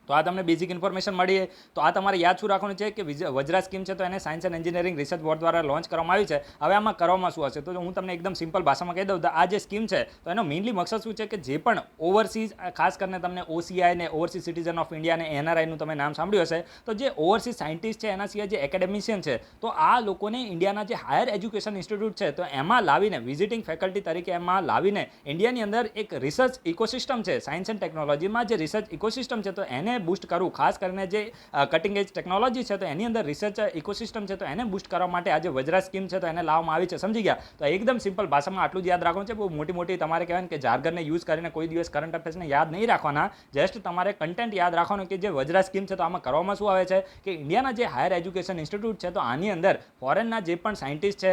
તો આ તમને બેઝિક ઇન્ફોર્મેશન મળી. તો આ તમારે યાદ શું રાખવાનું છે કે વજરા સ્કીમ છે તો એને science and engineering research board દ્વારા લોન્ચ કરવામાં આવી છે. હવે આમાં કરવામાં શું હશે તો હું તમને એકદમ સિમ્પલ ભાષામાં કહી દઉં તો આ જે સ્કીમ છે તો એનો મેઇનલી મકસદ શું છે કે જે પણ ઓવરસીઝ, ખાસ કરીને તમને OCI ને ઓવરસીઝ સિટીઝન ઓફ ઇન્ડિયા ને NRIનું તમે નામ સાંભળ્યું હશે, તો જે ઓવરસીઝ સાયન્ટિસ્ટ છે એના સિવાય જે એકેડેમિશિયન છે તો આ લોકોને ઇન્ડિયાના જે હાયર એજ્યુકેશન ઇન્સ્ટિટ્યૂટ છે તો એમાં લાવીને, વિઝિટિંગ ફેકલ્ટી તરીકે એમાં લાવીને ઇન્ડિયાની અંદર એક રિસર્ચ ઇકોસિસ્ટમ છે, સાયન્સ એન્ડ ટેકનોલોજીમાં જે રિસર્ચ ઇકોસિસ્ટમ છે તો એને બૂસ્ટ કરવું. ખાસ કરીને જે કટિંગ એજ ટેકનોલોજી છે તો એની અંદર રિસર્ચ ઇકોસિસ્ટમ છે તો એને બૂસ્ટ કરવા માટે આ જે વજરા સ્કીમ છે તો એને લાવવામાં આવી છે, સમજી ગયા? તો એકદમ સિમ્પલ ભાષામાં આટલું જ યાદ રાખવાનું છે. બહુ મોટી તમારે કહેવાય કે જાર્ગનને યુઝ કરીને કોઈ દિવસ કરંટ અફેર્સને યાદ નહીં રાખવાના. જસ્ટ તમારે કન્ટેન્ટ યાદ રાખવાનું કે જે વજરા સ્કીમ છે તો આમાં કરવામાં શું આવે છે કે ઇન્ડિયાના જે હાયર એજ્યુકેશન ઇન્સ્ટિટ્યૂટ છે તો આની અંદર ફોરેનના જે પણ સાયન્ટિસ્ટ છે,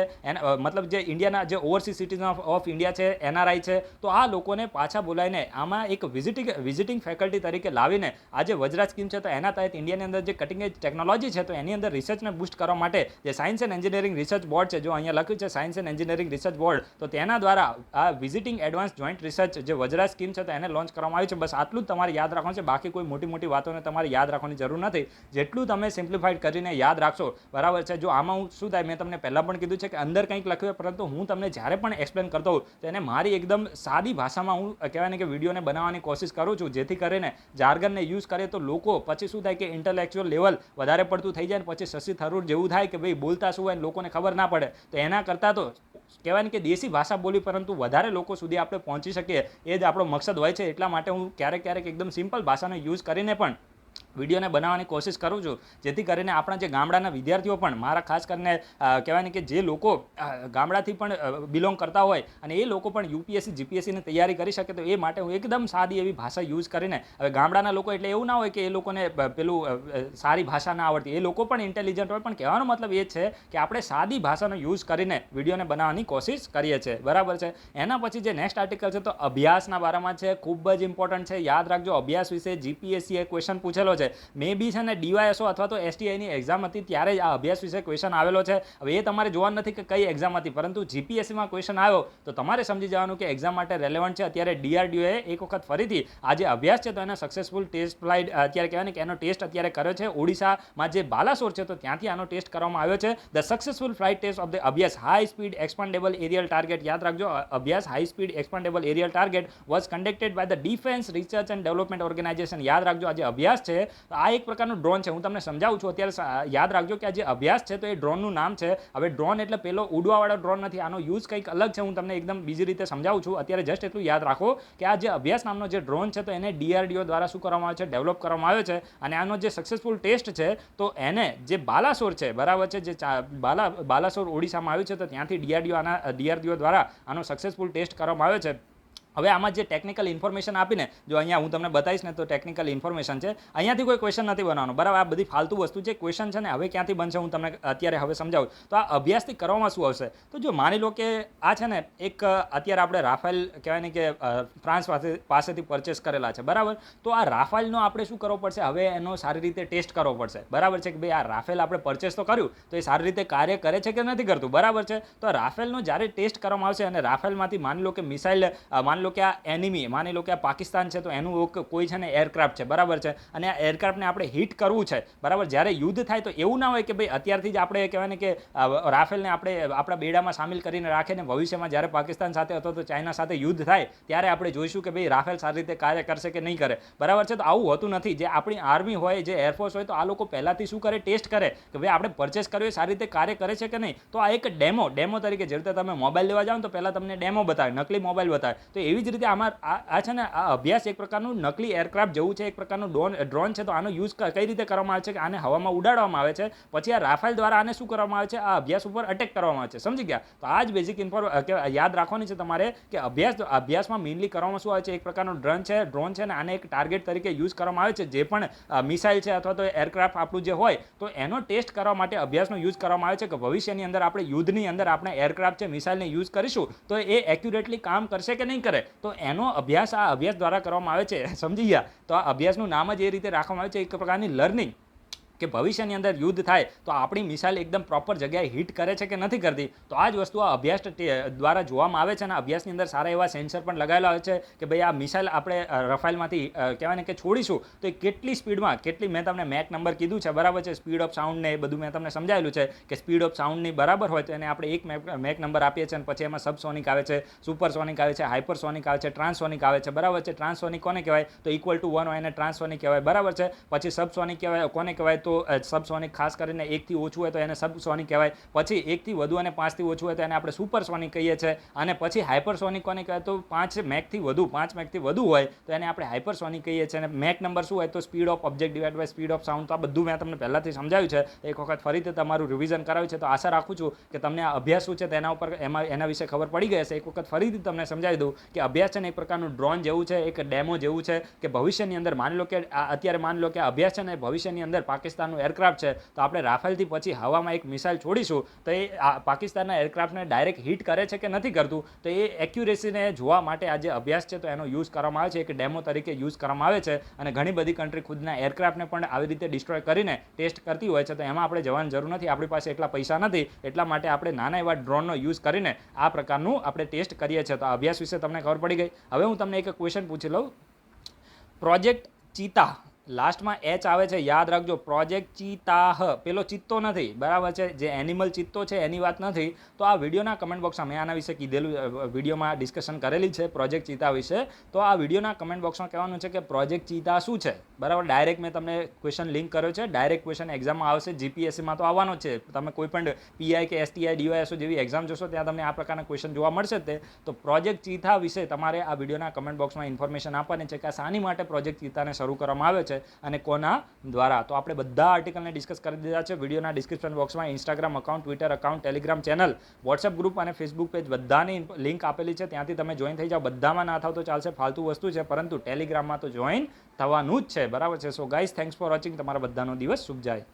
મતલબ જે ઇન્ડિયાના જે ઓવરસીઝ સિટીઝન ઓફ ઇન્ડિયા છે, NRI છે, તો આ લોકોને પાછા બોલાવીને આમાં એક વિઝિટિંગ ફેકલ્ટી તરીકે લાવીને આ જે જે વજરાજ સ્કીમ છે તો એના તહેત ઇન્ડિયાની અંદર જે કટિંગ એજ ટેકનોલોજી છે તો એની અંદર રિસર્ચને બૂસ્ટ કરવા માટે જે science and engineering research board છે, જો અહીંયા લખ્યું છે science and engineering research board, તો તેના દ્વારા આ વિઝિટિંગ એડવાન્સ જોઈન્ટ રિસર્ચ જે વજરાજ સ્કીમ છે તો એને લોન્ચ કરવામાં આવ્યું છે. બસ આટલું જ તમારે યાદ રાખવાનું છે, બાકી કોઈ મોટી મોટી વાતોને તમારે યાદ રાખવાની જરૂર નથી. જેટલું તમે સિમ્પ્લિફાઈડ કરીને યાદ રાખશો, બરાબર છે. જો આમાં શું થાય, મેં તમને પહેલાં પણ કીધું છે કે અંદર કંઈક લખ્યું, પરંતુ હું તમને જ્યારે પણ એક્સપ્લેન કરતો હોઉં તો એને મારી એકદમ સાદી ભાષામાં હું કહેવાય ને કે વિડીયોને બનાવવાની કોશિશ કરું છું, જેથી કરીને જાર્ગનને યુઝ કરે તો લોકો પછી શું થાય કે ઇન્ટેલેક્ચ્યુઅલ લેવલ વધારે પડતું થઈ જાય ને પછી શશી થરૂર જેવું થાય કે ભાઈ બોલતા શું હોય લોકોને ખબર ના પડે. તો એના કરતાં તો કહેવાય ને કે દેશી ભાષા બોલી પરંતુ વધારે લોકો સુધી આપણે પહોંચી શકીએ, એ જ આપણો મકસદ હોય છે. એટલા માટે હું ક્યારેક એકદમ સિમ્પલ ભાષાનો યુઝ કરીને પણ વિડીયોને બનાવવાની કોશિશ કરું છું, જેથી કરીને આપણા જે ગામડાના વિદ્યાર્થીઓ પણ, મારા ખાસ કરીને કહેવાય ને કે જે લોકો ગામડાથી પણ બિલોંગ કરતા હોય અને એ લોકો પણ યુપીએસસી જીપીએસસીની તૈયારી કરી શકે, તો એ માટે હું એકદમ સાદી એવી ભાષા યુઝ કરીને, હવે ગામડાના લોકો એટલે એવું ના હોય કે એ લોકોને પેલું સારી ભાષા ના આવડતી, એ લોકો પણ ઇન્ટેલિજન્ટ હોય, પણ કહેવાનો મતલબ એ છે કે આપણે સાદી ભાષાનો યુઝ કરીને વિડીયોને બનાવવાની કોશિશ કરીએ છીએ, બરાબર છે. એના પછી જે નેક્સ્ટ આર્ટિકલ છે તો અભ્યાસના બારામાં છે, ખૂબ જ ઇમ્પોર્ટન્ટ છે. યાદ રાખજો, અભ્યાસ વિશે જીપીએસસીએ ક્વેશ્ચન પૂછેલો છે. મે બી છે ને ડીવાયએસઓ અથવા તો એસટીઆઈની એક્ઝામ હતી ત્યારે જ આ અભ્યાસ વિશે ક્વેશ્ચન આવેલો છે. હવે એ તમારે જોવાનું નથી કે કઈ એક્ઝામ હતી, પરંતુ જીપીએસસીમાં ક્વેશ્ચન આવ્યો તો તમારે સમજી જવાનું કે એક્ઝામ માટે રેલેવન્ટ છે. અત્યારે ડીઆરડીઓએ એક વખત ફરીથી આ જે અભ્યાસ છે તો એને સક્સેસફુલ ટેસ્ટ ફ્લાઇટ અત્યારે કહેવાય ને કે એનો ટેસ્ટ અત્યારે કર્યો છે. ઓડિશામાં જે બાલાસોર છે તો ત્યાંથી આનો ટેસ્ટ કરવામાં આવ્યો છે. The successful flight test of the Abhyas high speed expendable aerial target. યાદ રાખજો, Abhyas high speed expendable aerial target was conducted by the defence research and development organisation. યાદ રાખજો, આ જે અભ્યાસ છે આ એક પ્રકારનું ડ્રોન છે. હું તમને સમજાવું છું. અત્યારે યાદ રાખજો કે આ જે અભ્યાસ છે તો એ ડ્રોનનું નામ છે. હવે ડ્રોન એટલે પેલો ઉડવાવાળો ડ્રોન નથી, આનો યુઝ કંઈક અલગ છે. હું તમને એકદમ બીજી રીતે સમજાવું છું. અત્યારે જસ્ટ એટલું યાદ રાખો કે આ જે અભ્યાસ નામનો જે ડ્રોન છે તો એને ડીઆરડીઓ દ્વારા શું કરવામાં આવે છે, ડેવલપ કરવામાં આવ્યો છે. અને આનો જે સક્સેસફુલ ટેસ્ટ છે તો એને જે બાલાસોર છે, બરાબર છે, જે બાલાસોર ઓડિશામાં આવ્યું છે તો ત્યાંથી ડીઆરડીઓ દ્વારા આનો સક્સેસફુલ ટેસ્ટ કરવામાં આવ્યો છે. હવે આમાં જે ટેકનિકલ ઇન્ફોર્મેશન આપીને, જો અહીંયા હું તમને બતાવીશ ને તો ટેકનિકલ ઇન્ફોર્મેશન છે, અહીંયાથી કોઈ ક્વેશ્ચન નથી બનાવવાનો, બરાબર. આ બધી ફાલતુ વસ્તુ છે. ક્વેશ્ચન છે ને હવે ક્યાંથી બનશે હું તમને અત્યારે હવે સમજાવું. તો આ અભ્યાસથી કરવામાં શું આવશે, તો જો માની લો કે આ છે ને એક અત્યારે આપણે રાફેલ કહેવાય ને કે ફ્રાન્સ પાસેથી પરચેસ કરેલા છે, બરાબર. તો આ રાફેલનો આપણે શું કરવો પડશે, હવે એનો સારી રીતે ટેસ્ટ કરવો પડશે, બરાબર છે, કે ભાઈ આ રાફેલ આપણે પરચેસ તો કર્યું તો એ સારી રીતે કાર્ય કરે છે કે નથી કરતું, બરાબર છે. તો રાફેલનો જ્યારે ટેસ્ટ કરવામાં આવશે અને રાફેલમાંથી માની લો કે મિસાઇલ માની લો કે આ એનિમી, માની લો કે આ પાકિસ્તાન છે તો એનું કોઈ છે ને એરક્રાફ્ટ છે, બરાબર છે, અને આ એરક્રાફ્ટને આપણે હિટ કરવું છે, બરાબર. જ્યારે યુદ્ધ થાય તો એવું ના હોય કે ભાઈ અત્યારથી જ આપણે કહેવાય ને કે રાફેલને આપણે આપણા બેડામાં સામેલ કરીને રાખે ને ભવિષ્યમાં જ્યારે પાકિસ્તાન સાથે અથવા તો ચાઇના સાથે યુદ્ધ થાય ત્યારે આપણે જોઈશું કે ભાઈ રાફેલ સારી રીતે કાર્ય કરશે કે નહીં કરે, બરાબર છે. તો આવું હોતું નથી. જે આપણી આર્મી હોય, જે એરફોર્સ હોય, તો આ લોકો પહેલાંથી શું કરે, ટેસ્ટ કરે કે ભાઈ આપણે પરચેસ કર્યો એ સારી રીતે કાર્ય કરે છે કે નહીં. તો આ એક ડેમો તરીકે, જે રીતે તમે મોબાઈલ લેવા જાઓ તો પહેલાં તમને ડેમો બતાવે, નકલી મોબાઈલ બતાવે, તો એવી જ રીતે આ છે ને આ અભ્યાસ એક પ્રકારનું નકલી એરક્રાફ્ટ જેવું છે, એક પ્રકારનું ડ્રોન છે. તો આનો યુઝ કઈ રીતે કરવામાં આવે છે કે આને હવામાં ઉડાડવામાં આવે છે, પછી આ રાફેલ દ્વારા આને શું કરવામાં આવે છે, આ અભ્યાસ ઉપર અટેક કરવામાં આવે છે, સમજી ગયા. તો આ જ બેઝિક યાદ રાખવાની છે તમારે કે અભ્યાસમાં મેઇનલી કરવામાં શું આવે છે, એક પ્રકારનું ડ્રોન છે ને આને એક ટાર્ગેટ તરીકે યુઝ કરવામાં આવે છે. જે પણ મિસાઇલ છે અથવા તો એરક્રાફ્ટ આપણું જે હોય તો એનો ટેસ્ટ કરવા માટે અભ્યાસનો યુઝ કરવામાં આવે છે કે ભવિષ્યની અંદર આપણે યુદ્ધની અંદર આપણે એરક્રાફ્ટ છે, મિસાઇલને યુઝ કરીશું તો એ એક્યુરેટલી કામ કરશે કે નહીં કરે. તો એનો અભ્યાસ આ અભ્યાસ દ્વારા કરવામાં આવે છે, સમજી ગયા. તો આ અભ્યાસનું નામ જ એ રીતે રાખવામાં આવે છે, એક પ્રકારની લર્નિંગ, કે ભવિષ્યની અંદર યુદ્ધ થાય તો આપણી મિસાઇલ એકદમ પ્રોપર જગ્યાએ હિટ કરે છે કે નથી કરતી. તો આ જ વસ્તુ આ અભ્યાસ દ્વારા જોવામાં આવે છે. અને અભ્યાસની અંદર સારા એવા સેન્સર પણ લગાવેલા હોય છે કે ભાઈ આ મિસાઇલ આપણે રફાલમાંથી કહેવાય ને કે છોડીશું તો એ કેટલી સ્પીડમાં, મેં તમને મેક નંબર કીધું છે, બરાબર છે, સ્પીડ ઓફ સાઉન્ડને એ બધું મેં તમને સમજાવેલું છે કે સ્પીડ ઓફ સાઉન્ડની બરાબર હોય તો એને આપણે એક મેક નંબર આપીએ છીએ. અને પછી એમાં સબસોનિક આવે છે, સુપરસોનિક આવે છે, હાઇપરસોનિક આવે છે, ટ્રાન્સસોનિક આવે છે, બરાબર છે. ટ્રાન્સસોનિક કોને કહેવાય, તો ઇક્વલ ટુ 1 હોય એને ટ્રાન્સસોનિક કહેવાય, બરાબર છે. પછી સબસોનિક કહેવાય, કોને કહેવાય, તો સબસોનિક ખાસ કરીને 1 થી ઓછું હોય તો એને સબસોનિક કહેવાય. પછી 1 થી વધુ અને 5 થી ઓછું હોય તો એને આપણે સુપરસોનિક કહીએ છીએ. અને પછી હાઇપરસોનિક કોને કહેવાય, તો 5 મેકથી વધુ હોય તો એને આપણે હાઇપરસોનિક કહીએ છીએ. અને મેક નંબર શું હોય, તો speed of object divide by speed of sound. તો આ બધું મેં તમને પહેલાથી સમજાવ્યું છે, એક વખત ફરીથી તમારું રિવિઝન કરાવ્યું છે. તો આશા રાખું છું કે તમને આ અભ્યાસ શું છે તેના ઉપર એના વિશે ખબર પડી ગઈ હશે. એક વખત ફરીથી તમને સમજાવી દઉં કે અભ્યાસ છે ને એક પ્રકારનું ડ્રોન જેવું છે, એક ડેમો જેવું છે કે ભવિષ્યની અંદર માની લો કે અત્યારે માની લો કે અભ્યાસ છે ને ભવિષ્યની અંદર પાકિસ્તાનનું એરક્રાફ્ટ છે, તો આપણે રાફેલથી પછી હવામાં એક મિસાઇલ છોડીશું તો એ પાકિસ્તાનના એરક્રાફ્ટને ડાયરેક્ટ હિટ કરે છે કે નથી કરતું, તો એ એક્યુરેસીને જોવા માટે આ જે અભ્યાસ છે તો એનો યુઝ કરવામાં આવે છે, એક ડેમો તરીકે યુઝ કરવામાં આવે છે. અને ઘણી બધી કન્ટ્રી ખુદના એરક્રાફ્ટને પણ આવી રીતે ડિસ્ટ્રોય કરીને ટેસ્ટ કરતી હોય છે. તો એમાં આપણે જવાની જરૂર નથી, આપણી પાસે એટલા પૈસા નથી, એટલા માટે આપણે નાના એવા ડ્રોનનો યુઝ કરીને આ પ્રકારનું આપણે ટેસ્ટ કરીએ છીએ. તો આ અભ્યાસ વિશે તમને ખબર પડી ગઈ. હવે હું તમને એક ક્વેશ્ચન પૂછી લઉં. પ્રોજેક્ટ ચીતા, લાસ્ટમાં એચ આવે છે, યાદ રાખજો. પ્રોજેક્ટ ચીતાહ, પેલો ચિત્તો નથી, બરાબર છે, જે એનિમલ ચિત્તો છે એની વાત નથી. તો આ વિડીયોના કમેન્ટ બોક્સમાં મેં આના વિશે કીધેલું, વિડીયોમાં ડિસ્કશન કરેલી છે પ્રોજેક્ટ ચીતા વિશે. તો આ વિડીયોના કમેન્ટ બોક્સમાં કહેવાનું છે કે પ્રોજેક્ટ ચીતા શું છે, બરાબર. ડાયરેક્ટ મેં તમને ક્વેશ્ચન લિંક કર્યો છે, ડાયરેક્ટ ક્વેશ્ચન એક્ઝામમાં આવશે, જીપીએસસીમાં તો આવવાનો છે. તમે કોઈ પણ પીઆઈ કે એસટીઆઈ ડીવાયએસઓ જેવી એક્ઝામ જોશો ત્યાં તમને આ પ્રકારના ક્વેશ્ચન જોવા મળશે જ તે. તો પ્રોજેક્ટ ચીતા વિશે તમારે આ વિડીયોના કમેન્ટ બોક્સમાં ઇન્ફોર્મેશન આપવાની છે કે શાની માટે પ્રોજેક્ટ ચીતાને શરૂ કરવામાં આવે છે અને કોના દ્વારા. તો આપણે બધા આર્ટિકલને ડિસ્કસ કરી દીધા છે. વિડીયોના ડિસ્ક્રિપ્શન બોક્સમાં Instagram account, Twitter account, Telegram channel, WhatsApp group અને ફેસબુક પેજ બધાની લિંક આપેલી છે, ત્યાંથી તમે જોઈન થઈ જાઓ. બધામાં ના થાવ તો ચાલશે, ફાલતુ વસ્તુ છે, પરંતુ ટેલિગ્રામમાં તો જોઈન થવાનું જ છે, બરાબર છે. So guys, thanks for watching. તમારા બધાનો દિવસ શુભ જાય.